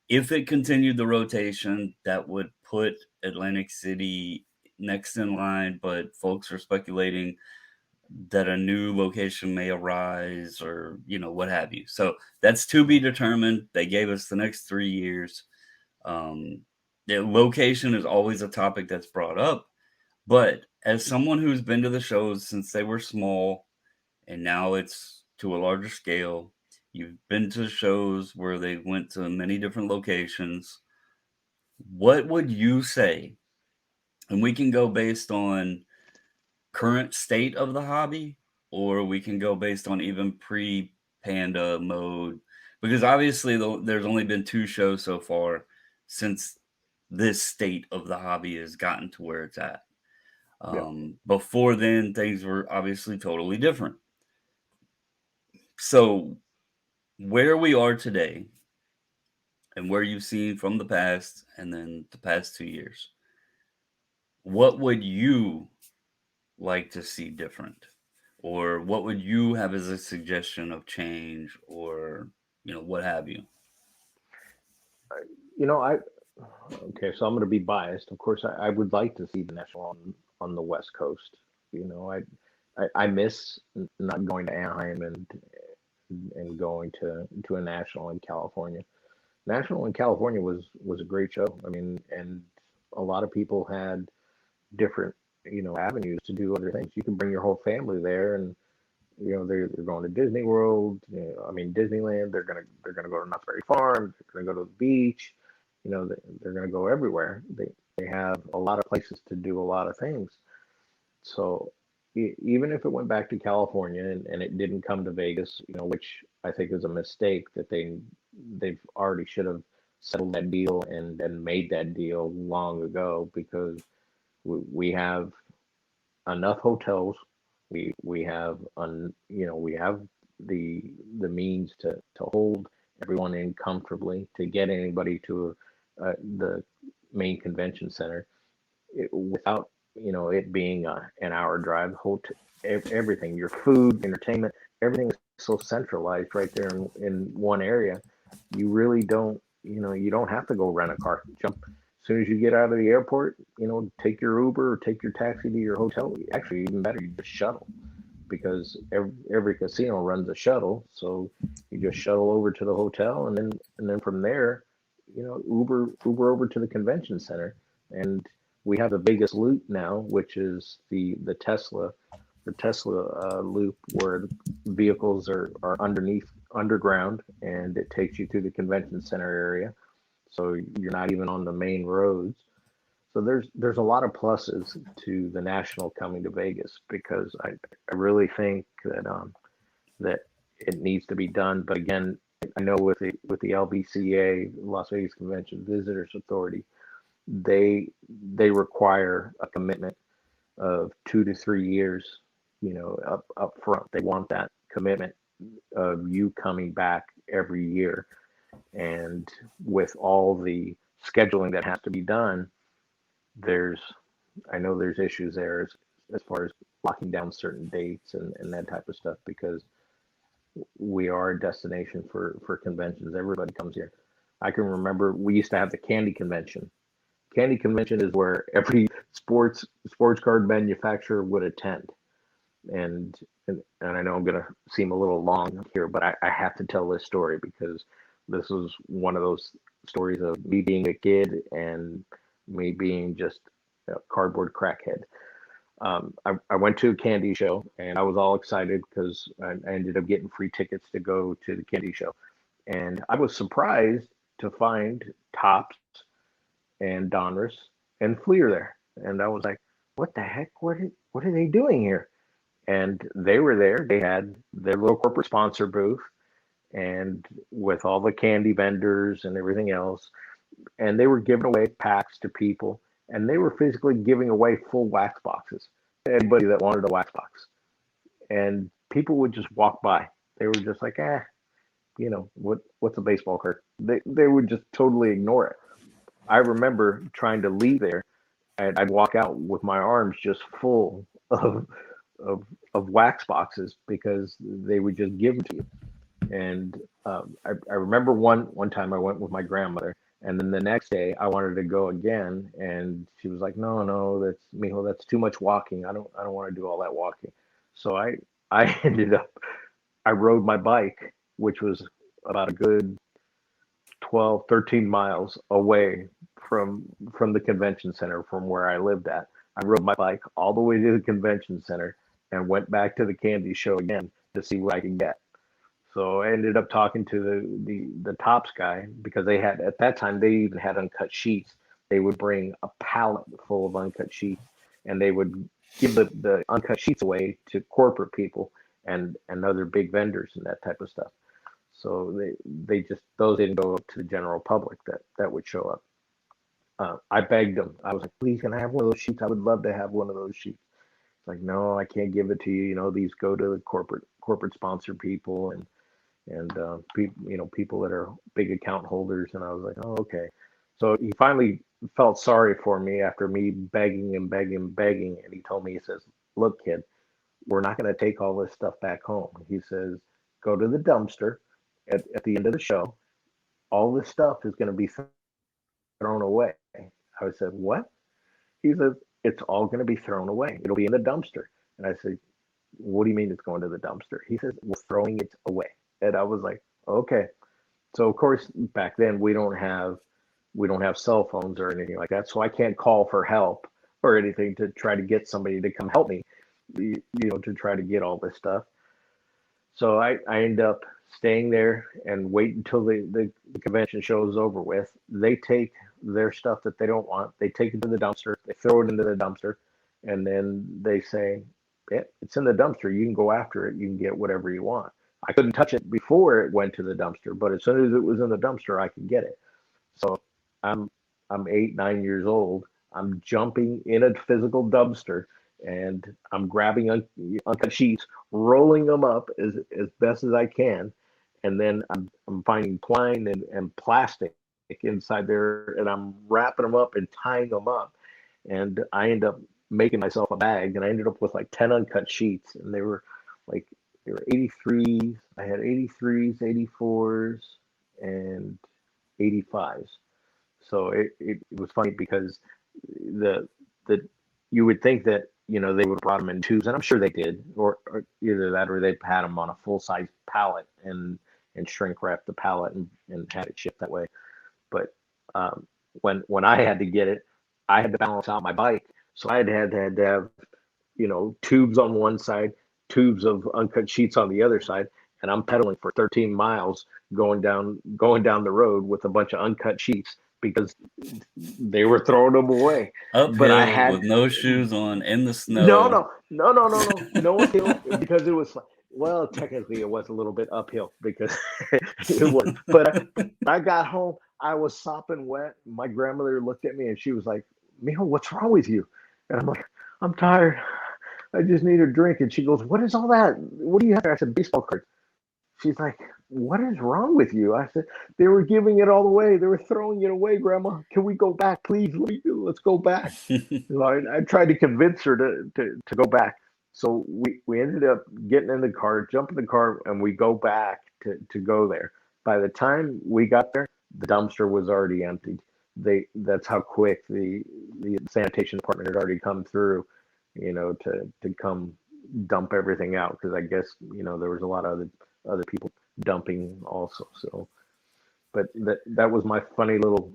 If it continued the rotation, that would put Atlantic City next in line, but folks are speculating that a new location may arise, or what have you. So that's to be determined. They gave us the next 3 years. Um, the location is always a topic that's brought up, but as someone who's been to the shows since they were small and now it's to a larger scale, you've been to shows where they went to many different locations. What would you say? And we can go based on current state of the hobby, or we can go based on even pre-Panda mode, because obviously there's only been two shows so far since this state of the hobby has gotten to where it's at. Yeah. Before then, things were obviously totally different. So where we are today, and where you've seen from the past, and then the past 2 years, what would you like to see different? Or what would you have as a suggestion of change, or, what have you? I okay, so I'm going to be biased. Of course, I would like to see the national on the West Coast. I miss not going to Anaheim and going to a national in California. National in California was a great show. I mean, and a lot of people had different avenues to do other things. You can bring your whole family there, and they're going to Disney World. I mean Disneyland. They're gonna go to Knott's Berry Farm. They're gonna go to the beach. They're gonna go everywhere. They have a lot of places to do a lot of things. So even if it went back to California and it didn't come to Vegas, which I think is a mistake that they've already should have settled that deal and made that deal long ago, because we have enough hotels. We have we have the means to hold everyone in comfortably, to get anybody to the main convention center without it being an hour drive. Everything, your food, entertainment, everything is so centralized right there in one area. You really don't you don't have to go rent a car. Jump as soon as you get out of the airport, take your Uber or take your taxi to your hotel. Actually, even better, you just shuttle. because every casino runs a shuttle. So you just shuttle over to the hotel, and then from there, Uber over to the convention center. And we have the biggest loop now, which is the Tesla loop, where vehicles are underground, and it takes you through the convention center area. So you're not even on the main roads. So there's a lot of pluses to the national coming to Vegas, because I really think that it needs to be done. But again, I know with the LVCA, Las Vegas Convention Visitors Authority, they require a commitment of 2 to 3 years, up front. They want that commitment of you coming back every year. And with all the scheduling that has to be done, there's I know there's issues there as far as locking down certain dates and that type of stuff, because we are a destination for conventions. Everybody comes here. I can remember we used to have the candy convention. Candy convention is where every sports card manufacturer would attend. And I know I'm gonna seem a little long here, but I have to tell this story, because this was one of those stories of me being a kid and me being just a cardboard crackhead. I went to a candy show, and I was all excited because I ended up getting free tickets to go to the candy show. And I was surprised to find Tops and Donruss and Fleer there. And I was like, what the heck? What are they doing here? And they were there. They had their little corporate sponsor booth, and with all the candy vendors and everything else. And they were giving away packs to people, and they were physically giving away full wax boxes to anybody that wanted a wax box. And people would just walk by. They were just like, what's a baseball card? They would just totally ignore it. I remember trying to leave there, and I'd walk out with my arms just full of of wax boxes, because they would just give them to you. And I remember one time I went with my grandmother, and then the next day I wanted to go again, and she was like, "No, no, that's Mijo, that's too much walking. I don't want to do all that walking." So I ended up I rode my bike, which was about a good 12, 13 miles away from the convention center from where I lived at. I rode my bike all the way to the convention center and went back to the candy show again to see what I could get. So I ended up talking to the Tops guy, because they had, at that time, they even had uncut sheets. They would bring a pallet full of uncut sheets, and they would give the uncut sheets away to corporate people and other big vendors and that type of stuff. So they just, those didn't go up to the general public that would show up. I begged them. I was like, please, can I have one of those sheets? I would love to have one of those sheets. It's like, no, I can't give it to you. These go to the corporate sponsor people, and people that are big account holders. And I was like, oh, okay. So he finally felt sorry for me after me begging and begging and begging, and he told me, he says, look, kid, we're not going to take all this stuff back home. He says, go to the dumpster at the end of the show. All this stuff is going to be thrown away. I said, what? He says, it's all going to be thrown away. It'll be in the dumpster. And I said, what do you mean it's going to the dumpster? He says, we're throwing it away. And I was like, okay. So of course, back then we don't have cell phones or anything like that. So I can't call for help or anything to try to get somebody to come help me, to try to get all this stuff. So I end up staying there and wait until the convention show is over with. They take their stuff that they don't want, they take it to the dumpster, they throw it into the dumpster, and then they say, yeah, it's in the dumpster. You can go after it. You can get whatever you want. I couldn't touch it before it went to the dumpster, but as soon as it was in the dumpster, I could get it. So I'm I'm 8, 9 years old. I'm jumping in a physical dumpster, and I'm grabbing uncut sheets, rolling them up as best as I can, and then I'm finding twine and plastic inside there, and I'm wrapping them up and tying them up, and I end up making myself a bag, and I ended up with like 10 uncut sheets, and like they were 83s. I had 83s, 84s, and 85s. So it was funny because the the you would think that they would have brought them in tubes, and I'm sure they did, or either that or they had them on a full size pallet and shrink wrapped the pallet and had it shipped that way. But um, when I had to get it, I had to balance out my bike, so I had to have tubes on one side, tubes of uncut sheets on the other side, and I'm pedaling for 13 miles going down the road with a bunch of uncut sheets because they were throwing them away. But I Uphill had with no shoes on in the no, snow. no, no, no, no, no, no uphill because it was well, technically it was a little bit uphill because it was. But I got home, I was sopping wet. My grandmother looked at me and she was like, "Mijo, what's wrong with you?" And I'm like, "I'm tired. I just need a drink." And she goes, "What is all that? What do you have?" I said, "Baseball cards." She's like, "What is wrong with you?" I said, "They were giving it all away. They were throwing it away, Grandma. Can we go back, please? Let's go back." So I tried to convince her to go back. So we ended up getting in the car, jump in the car, and we go back to go there. By the time we got there, the dumpster was already emptied. That's how quick the sanitation department had already come through, to come dump everything out because I guess there was a lot of other people dumping also. So, but that was my funny little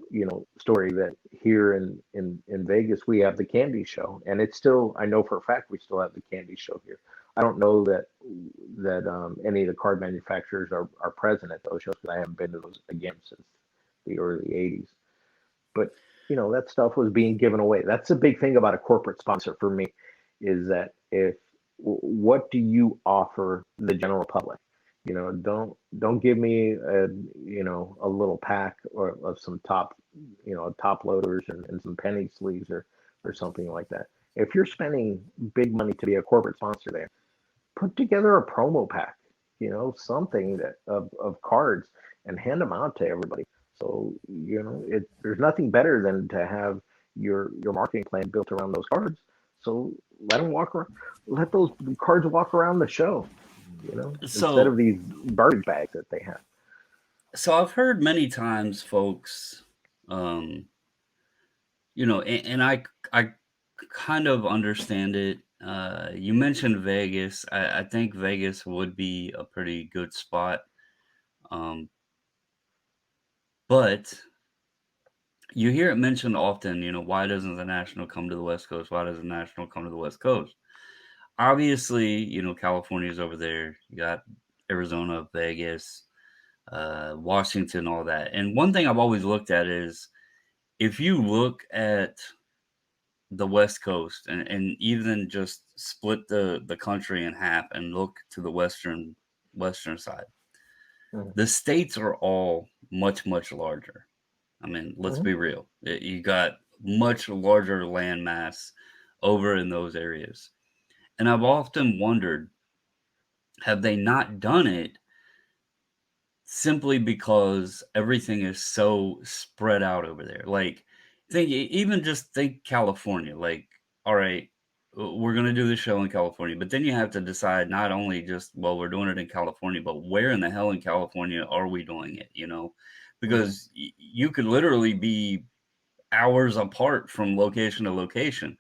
story that here in Vegas we have the candy show, and it's still, I know for a fact we still have the candy show here. I don't know that any of the card manufacturers are present at those shows because I haven't been to those again since the early '80s. But that stuff was being given away. That's the big thing about a corporate sponsor for me, is that if what do you offer the general public? Don't give me a little pack or of some top loaders and some penny sleeves or something like that. If you're spending big money to be a corporate sponsor there, put together a promo pack, something of cards and hand them out to everybody. So there's nothing better than to have your marketing plan built around those cards. So let them walk around, let those cards walk around the show, instead so of these garbage bags that they have. so I've heard many times folks, um, and I kind of understand it. You mentioned Vegas. I think Vegas would be a pretty good spot. Um, but you hear it mentioned often, why doesn't the National come to the West Coast? Why doesn't the National come to the West Coast? Obviously, California's over there. You got Arizona, Vegas, Washington, all that. And one thing I've always looked at is if you look at the West Coast and even just split the country in half and look to the western side, Mhm. the states are all much, much larger. I mean, let's Mhm. be real. You got much larger land mass over in those areas. And I've often wondered, have they not done it simply because everything is so spread out over there? Like, even just think California. Like, all right, we're going to do the show in California, but then you have to decide not only just, well, we're doing it in California, but where in the hell in California are we doing it? Mhm. Because you could literally be hours apart from location to location.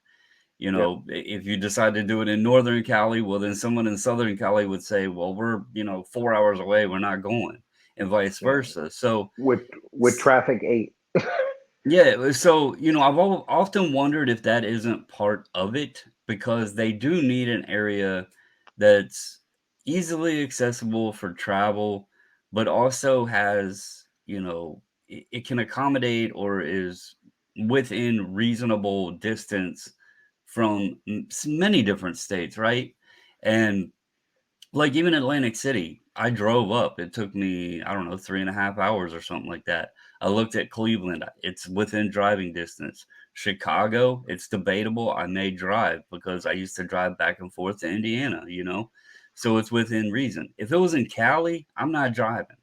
Yeah. If you decide to do it in Northern Cali, well, then someone in Southern Cali would say, well, we're, 4 hours away, we're not going, and vice Yeah. versa. So, With traffic 8. yeah, so, I've often wondered if that isn't part of it because they do need an area that's easily accessible for travel, but also has, it can accommodate or is within reasonable distance from many different states, right? And like even Atlantic City, I drove up. It took me, I don't know, 3.5 hours or something like that. I looked at Cleveland. It's within driving distance. Chicago, it's debatable. I may drive because I used to drive back and forth to Indiana. So it's within reason. If it was in Cali, I'm not driving.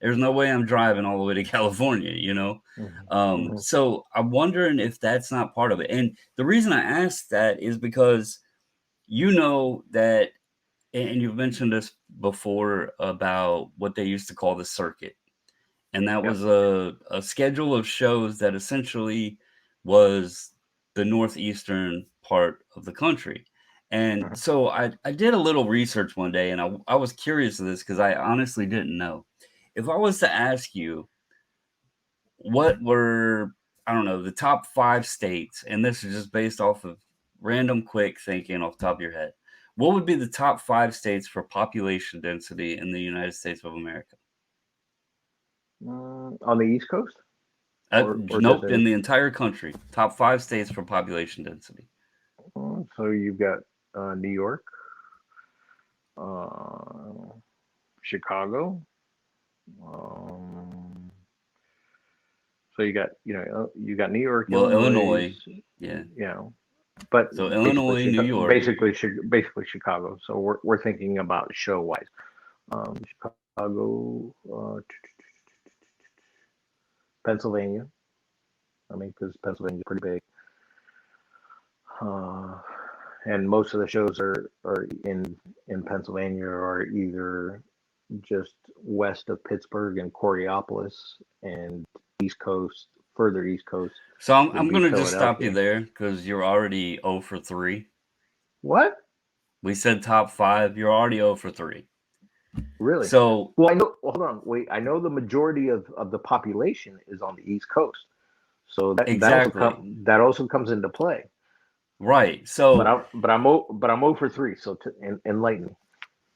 There's no way I'm driving all the way to California. Mhm. So I'm wondering if that's not part of it. And the reason I asked that is because that and you've mentioned this before about what they used to call the circuit. And that Yeah. was a schedule of shows that essentially was the northeastern part of the country. And Mhm. so I did a little research one day, and I was curious of this because I honestly didn't know. If I was to ask you what were, I don't know, the top 5 states, and this is just based off of random quick thinking off the top of your head, what would be the top 5 states for population density in the United States of America? On the East Coast, or just Nope, in in. the entire country. Top 5 states for population density. So you've got New York, uh, Chicago. Um, so you got New York, Well, Illinois, Illinois, yeah. you know, but So Illinois, New York. Basically Chicago. So we're thinking about show wise. Chicago, Pennsylvania. I mean, because Pennsylvania's pretty big. Uh, and most of the shows are in Pennsylvania are either just west of Pittsburgh and Coriopolis, and East Coast, further East Coast So would I'm be going to just stop you Philadelphia. there because you're already 0 for 3. What? We said top 5. You're already 0 for 3. Really? So Well, I know. Hold on, wait. I know the majority of the population is on the East Coast, so exactly. that also comes into play. Right. But I'm over 3. So enlighten me.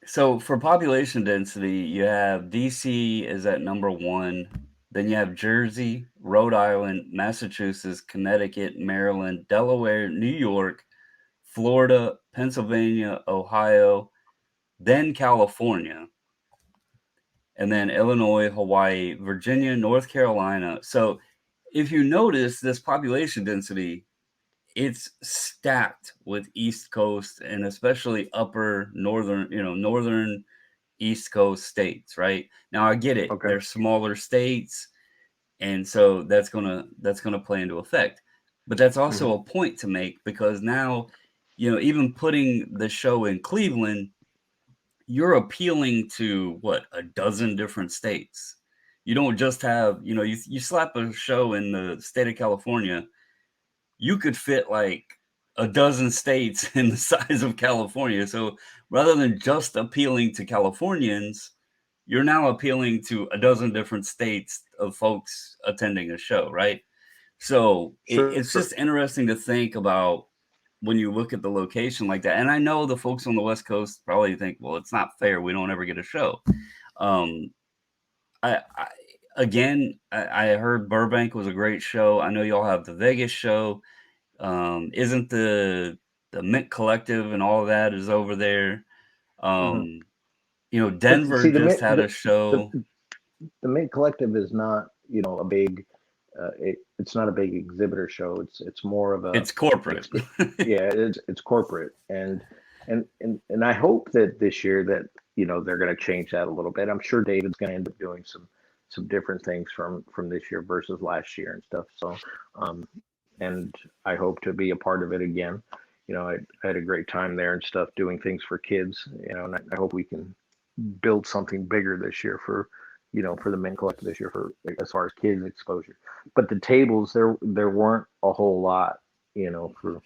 So for population density, you have DC is at number 1. Then you have Jersey, Rhode Island, Massachusetts, Connecticut, Maryland, Delaware, New York, Florida, Pennsylvania, Ohio, then California, and then Illinois, Hawaii, Virginia, North Carolina. So if you notice this population density, it's stacked with East Coast and especially upper northern, northern East Coast states, right? Now I get it. Okay. They're smaller states, and so that's gonna play into effect. But that's Hmm. also a point to make because now, even putting the show in Cleveland, you're appealing to what, a dozen different states. You don't just have, you slap a show in the state of California, you could fit like a dozen states in the size of California. So rather than just appealing to Californians, you're now appealing to a dozen different states of folks attending a show, right? So it's Sure. just interesting to think about when you look at the location like that. And I know the folks on the West Coast probably think, well, it's not fair. We don't ever get a show. Um, I again, I heard Burbank was a great show. I know y'all have the Vegas show. Isn't the Mint Collective and all of that is over there? Hmm. Um, But Denver see, just had a the show. the Mint Collective is not, a big. It's not a big exhibitor show. It's more of a It's corporate. yeah. It's corporate, and I hope that this year that they're going to change that a little bit. I'm sure David's going to end up doing some different things from this year versus last year and stuff. So, and I hope to be a part of it again. I had a great time there and stuff doing things for kids. And I hope we can build something bigger this year for the Mint Collective this year for as far as kids exposure. But the tables there weren't a whole lot, for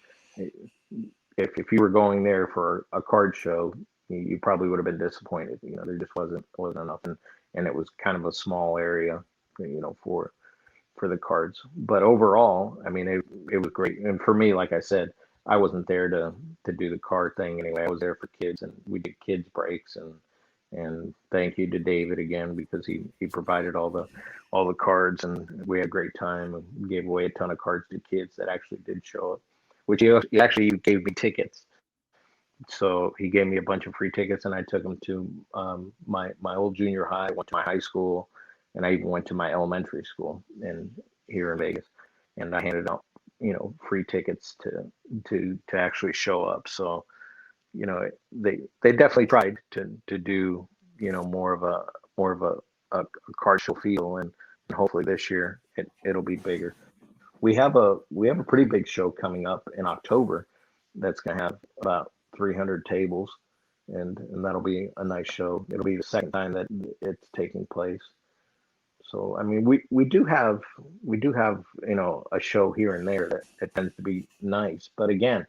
if you were going there for a card show, you probably would have been disappointed. There just wasn't enough, and it was kind of a small area, for the cards. But overall, I mean, it was great. And for me, like I said, I wasn't there to do the card thing anyway. I was there for kids, and we did kids breaks, and thank you to David again because he provided all the cards, and we had a great time and gave away a ton of cards to kids that actually did show up. Which he actually gave me tickets, so he gave me a bunch of free tickets, and I took them to my old junior high, went to my high school, and I even went to my elementary school and here in Vegas, and I handed out free tickets to actually show up. So they definitely tried to do more of a card show feel, and hopefully this year it'll be bigger. We have a pretty big show coming up in October that's going to have about 300 tables, and that'll be a nice show. It'll be the second time that it's taking place. So I mean, we do have a show here and there that tends to be nice, but again,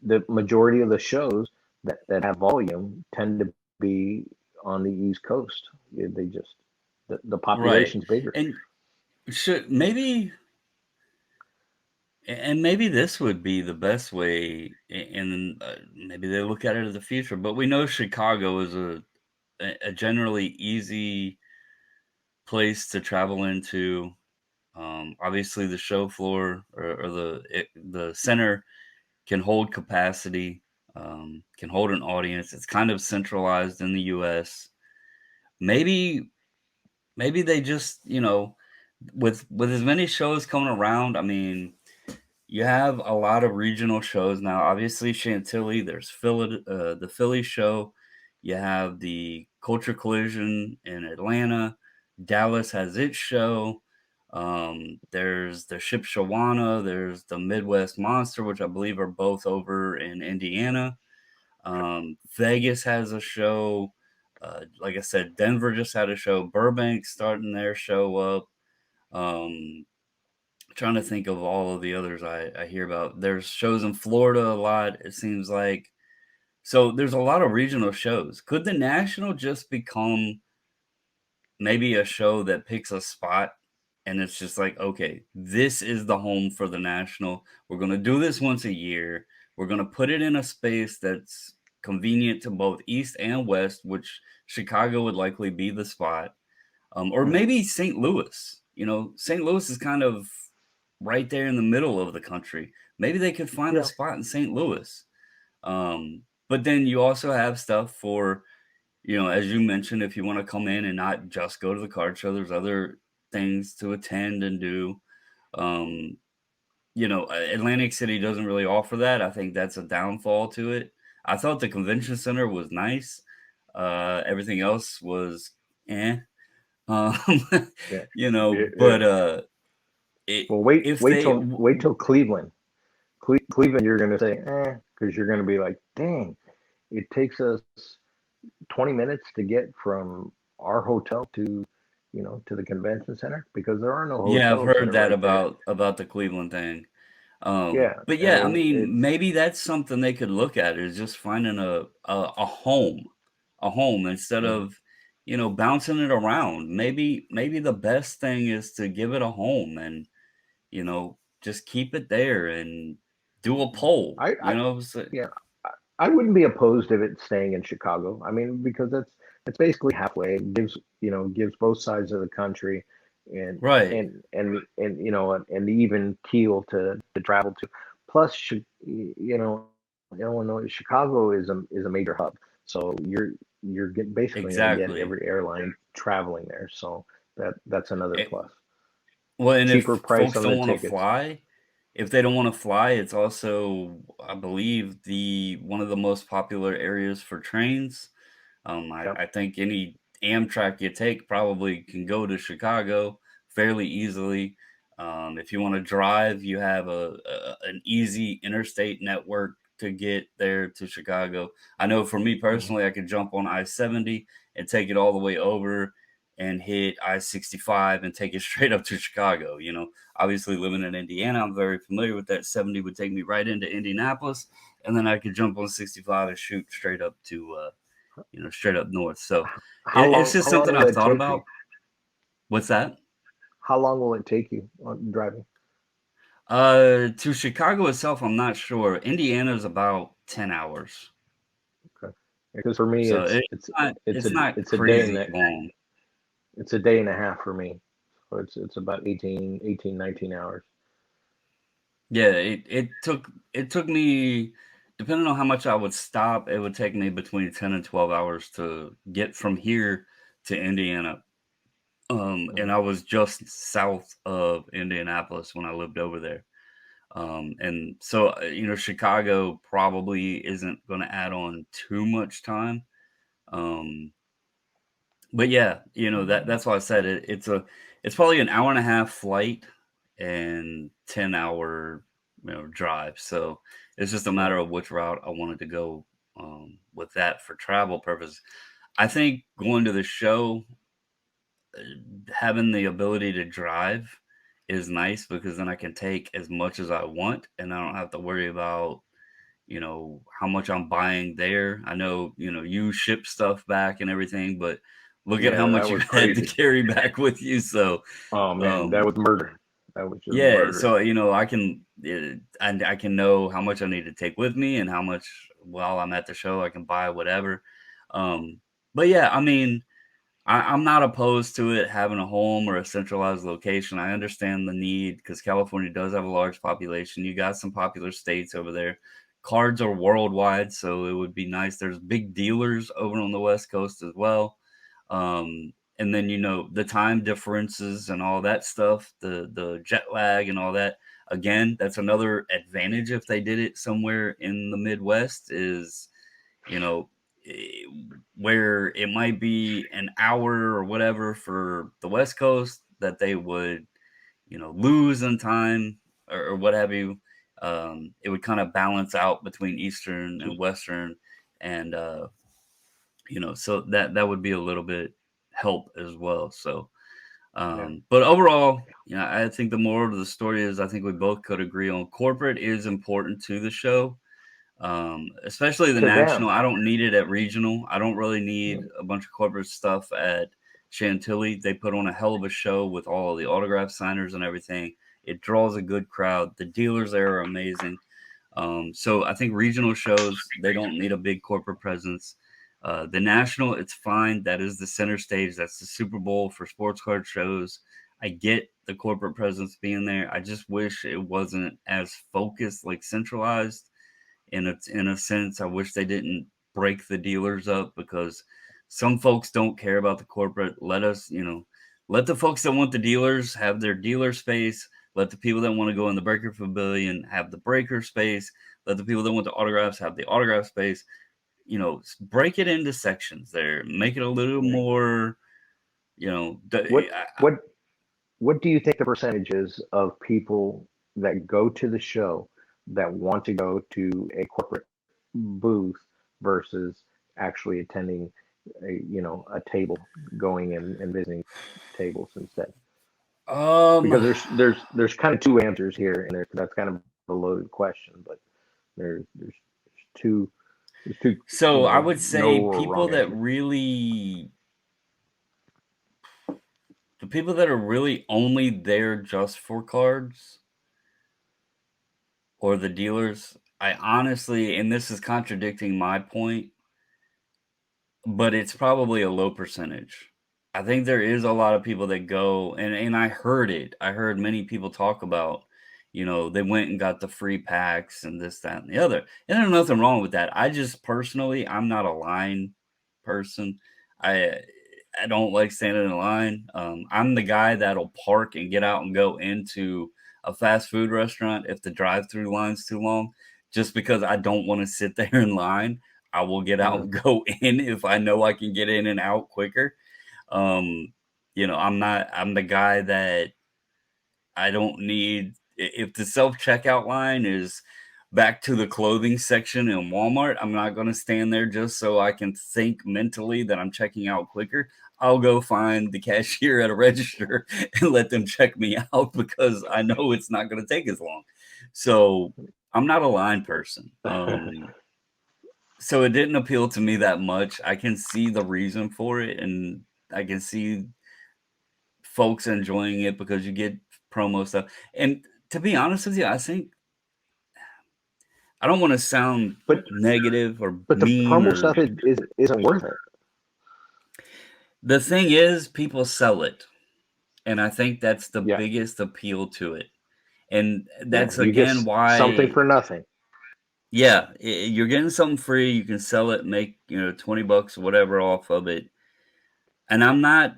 the majority of the shows that have volume tend to be on the East Coast. They just the Right. population's bigger. And should maybe and maybe this would be the best way, and maybe they look at it as the future. But we know Chicago is a generally easy place to travel into. Obviously, the show floor or the center can hold capacity, can hold an audience. It's kind of centralized in the U.S. Maybe maybe they just with as many shows coming around. I mean, you have a lot of regional shows now. Obviously, Chantilly. There's the Philly show. You have the Culture Collision in Atlanta. Dallas has its show. There's the Shipshawana. There's the Midwest Monster, which I believe are both over in Indiana. Vegas has a show. Like I said, Denver just had a show. Burbank's starting their show up. Um, Trying to think of all of the others I hear about. There's shows in Florida a lot, it seems like. So there's a lot of regional shows. Could the national just become maybe a show that picks a spot and it's just like, okay, this is the home for the national. We're going to do this once a year. We're going to put it in a space that's convenient to both East and West, which Chicago would likely be the spot. Or Mhm. maybe St. Louis. St. Louis is kind of right there in the middle of the country. Maybe they could find a Yeah, spot in St. Louis. But then you also have stuff for, as you mentioned, if you want to come in and not just go to the card show, there's other things to attend and do. Um, Atlantic City doesn't really offer that. I think that's a downfall to it. I thought the convention center was nice. Everything else was eh. Um, yeah, yeah, yeah. but it, Well, if they wait till Cleveland. Cleveland, you're going to say, because you're going to be like, dang, it takes us 20 minutes to get from our hotel to, to the convention center because there are no yeah, I've hotels that heard are that right there. about the Cleveland thing. Yeah, But I yeah, I mean, mean, it's maybe that's something they could look at is just finding a home instead mhm. of, bouncing it around. Maybe the best thing is to give it a home and, just keep it there and do a poll, I so, yeah, I wouldn't be opposed if it's staying in Chicago. I mean, because it's basically halfway. It gives both sides of the country, and right, and the even keel to travel to. Plus, Illinois, Chicago is a major hub, so basically going to get exactly. every airline traveling there. So that's another Eh, plus. well, and Cheaper if price folks on don't the want to tickets. fly, if they don't want to fly, it's also, I believe, the one of the most popular areas for trains. Yep. I think any Amtrak you take probably can go to Chicago fairly easily. If you want to drive, you have an easy interstate network to get there to Chicago. I know for me Mhm. personally, I could jump on I-70 and take it all the way over and hit I-65 and take it straight up to Chicago. Obviously living in Indiana, I'm very familiar with that. 70 would take me right into Indianapolis, and then I could jump on 65 and shoot straight up to straight up north. So it's just How long something will I've it thought take you? about. What's that? How long will it take you on driving? To Chicago itself, I'm not sure. Indiana is about 10 hours. Okay. Because for me, So it's it's not it's a day and crazy long. it's a day and a half for me. So it's about 19 hours. Yeah, it took me, depending on how much I would stop, it would take me between 10 and 12 hours to get from here to Indiana. And Mhm. I was just south of Indianapolis when I lived over there. And so, Chicago probably isn't going to add on too much time. Um, but yeah, that's why I said it's probably an hour and a half flight and 10-hour, drive. So it's just a Yeah. matter of which route I wanted to go with that for travel purposes. I think going to the show, having the ability to drive is nice because then I can take as much as I want and I don't have to worry about how much I'm buying there. I know, you ship stuff back and everything, but look at how Yeah, that much you was had to crazy. carry back with you. So, Oh man, that um, was murder. That was just yeah, murder. so I can know how much I need to take with me and how much while I'm at the show I can buy whatever. Um, but yeah, I mean, I'm not opposed to it having a home or a centralized location. I understand the need because California does have a large population. You got some popular states over there. Cards are worldwide, so it would be nice. There's big dealers over on the West Coast as well. And then the time differences and all that stuff, the jet lag and all that. Again, that's another advantage if they did it somewhere in the Midwest is you know, eh, where it might be an hour or whatever for the West Coast that they would, lose in time or what have you. It would kind of balance out between Eastern and Western, and so that would be a little bit help as well. So, Yeah. but overall, I think the moral of the story is I think we both could agree on corporate is important to the show, especially the To national. them. I don't need it at regional. I don't really need a bunch of corporate stuff at Chantilly. They put on a hell of a show with all the autograph signers and everything. It draws a good crowd. The dealers there are amazing. So I think regional shows, they don't need a big corporate presence. The national, it's fine. That is the center stage. That's the Super Bowl for sports card shows. I get the corporate presence being there. I just wish it wasn't as focused, like centralized in a sense. I wish they didn't break the dealers up because some folks don't care about the corporate. Let the folks that want the dealers have their dealer space. Let the people that want to go in the breaker pavilion have the breaker space. Let the people that want the autographs have the autograph space. Break it into sections there. Make it a little Yeah. more, What what what do you think the percentage is of people that go to the show that want to go to a corporate booth versus actually attending a table, going and visiting tables instead? um Because there's kind of two answers here, and that's kind of a loaded question, but there's two there's two so I would no say or wrong answers. the people that are really only there just for cards or the dealers, I honestly, and this is contradicting my point, but it's probably a low percentage. I think there is a lot of people that go, and I heard it. I heard many people talk about, they went and got the free packs and this, that, and the other. And there's nothing wrong with that. I just personally, I'm not a line person. I I don't like standing in line. I'm the guy that'll park and get out and go into a fast food restaurant if the drive-through line's too long, just because I don't want to sit there in line. I will get out Mm, and go in if I know I can get in and out quicker. I'm the guy that I don't need if the self-checkout line is back to the clothing section in Walmart, I'm not going to stand there just so I can think mentally that I'm checking out quicker. I'll go find the cashier at a register and let them check me out because I know it's not going to take as long. So I'm not a line person. So it didn't appeal to me that much. I can see the reason for it, and I can see folks enjoying it because you get promo stuff. And to be honest with you, I think I don't want to sound but negative or but the mean promo or stuff isn't worth it. the thing is people sell it. And I think that's the Yeah, biggest appeal to it. And yeah. that's You get again something why for nothing. yeah, you're getting something free, you can sell it, make, $20 or whatever off of it. And I'm not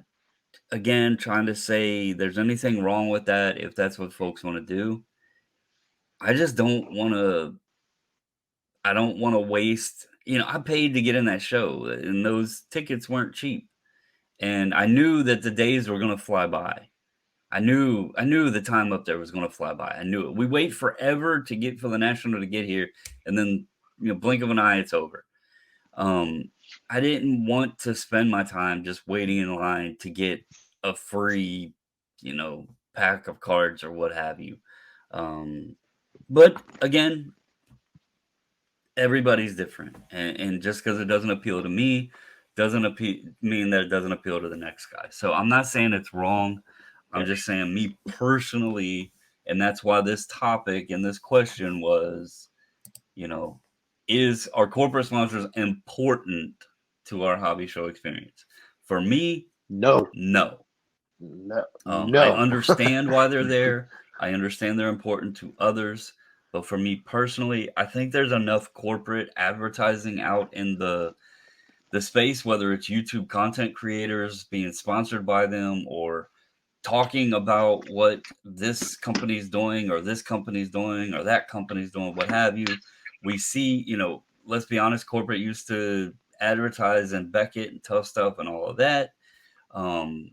again trying to say there's anything wrong with that if that's what folks want to do. I just don't want to waste, I paid to get in that show and those tickets weren't cheap. And I knew that the days were going to fly by. I knew the time up there was going to fly by. I knew it. We wait forever to get for the national to get here and then, blink of an eye it's over. Um I didn't want to spend my time just waiting in line to get a free, pack of cards or what have you. Um but again, everybody's different, and just because it doesn't appeal to me doesn't mean that it doesn't appeal to the next guy. So I'm not saying it's wrong. I'm Yeah. just saying me personally, and that's why this topic and this question was, you know, is our corporate sponsors important to our hobby show experience? For me, No, no. no, I no. understand why they're there. I understand they're important to others. But for me personally, I think there's enough corporate advertising out in the space, whether it's YouTube content creators being sponsored by them or talking about what this company's doing or this company's doing or that company's doing, what have you. We see, let's be honest, corporate used to advertise and Beckett and Tough Stuff and all of that. Um,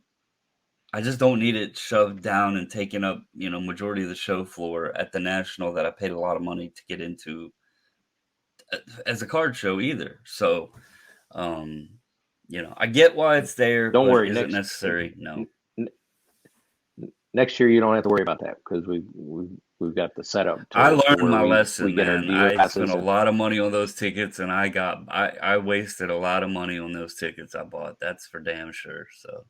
I just don't need it shoved down and taking up, majority of the show floor at the National that I paid a lot of money to get into as a card show either. So, um, I get why it's there, Don't but worry. is it necessary? No. N- next year you don't have to worry about that because we've got the setup I to learned where my we lesson, get our man. dealer I spent passes a and lot of money on those tickets, and I wasted a lot of money on those tickets I bought. That's for damn sure. So,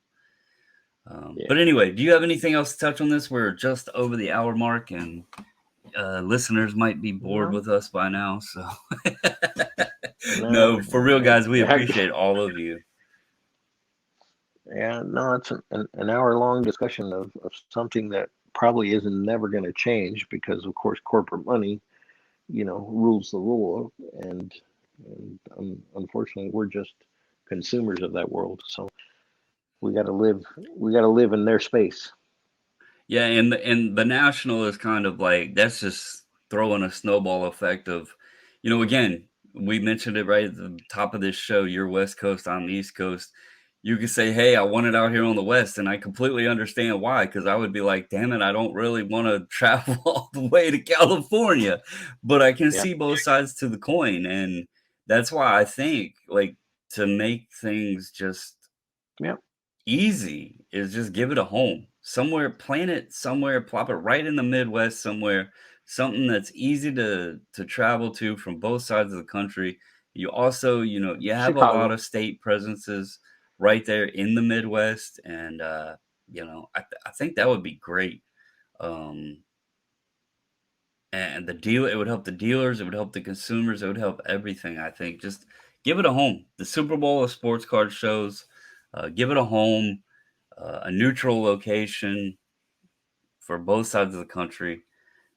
yeah. but anyway, do you have anything else to touch on this? We're just over the hour mark, and listeners might be bored No, with us by now. So, no, no, for real, guys, we yeah, appreciate all of you. yeah, no, it's an hour long discussion of something that probably isn't never going to change because of course corporate money, rules the rule, and unfortunately we're just consumers of that world. So we got to live in their space. Yeah, and the national is kind of like that's just throwing a snowball effect of, again, we mentioned it right at the top of this show. You're West Coast, I'm East Coast. You could say, "Hey, I want it out here on the West," and I completely understand why. Because I would be like, "Damn it, I don't really want to travel all the way to California," but I can Yeah, see both sides to the coin, and that's why I think like to make things just yeah. easy is just give it a home. Somewhere, plant it somewhere, plop it right in the Midwest somewhere, something that's easy to travel to from both sides of the country. You also, you have a lot Chicago. of state presences right there in the Midwest, and I think that would be great. Um, and it would help the dealers, it would help the consumers, it would help everything. I think just give it a home. The Super Bowl of sports card shows, give it a home, a neutral location for both sides of the country.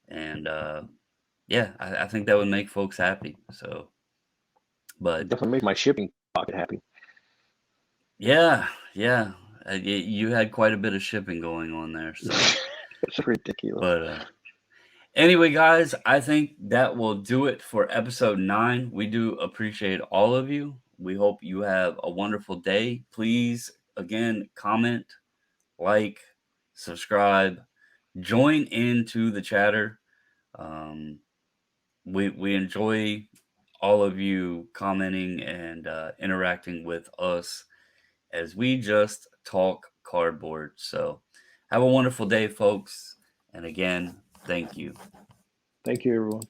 And yeah, I think that would make folks happy. So, but Definitely make my shipping pocket happy. yeah, yeah, you had quite a bit of shipping going on there. So, It's ridiculous. but anyway, guys, I think that will do it for episode 9. We do appreciate all of you. We hope you have a wonderful day. Please, again, comment, like, subscribe, join into the chatter. Um, we enjoy all of you commenting and interacting with us as we just talk cardboard. So have a wonderful day, folks. And again, thank you. Thank you, everyone.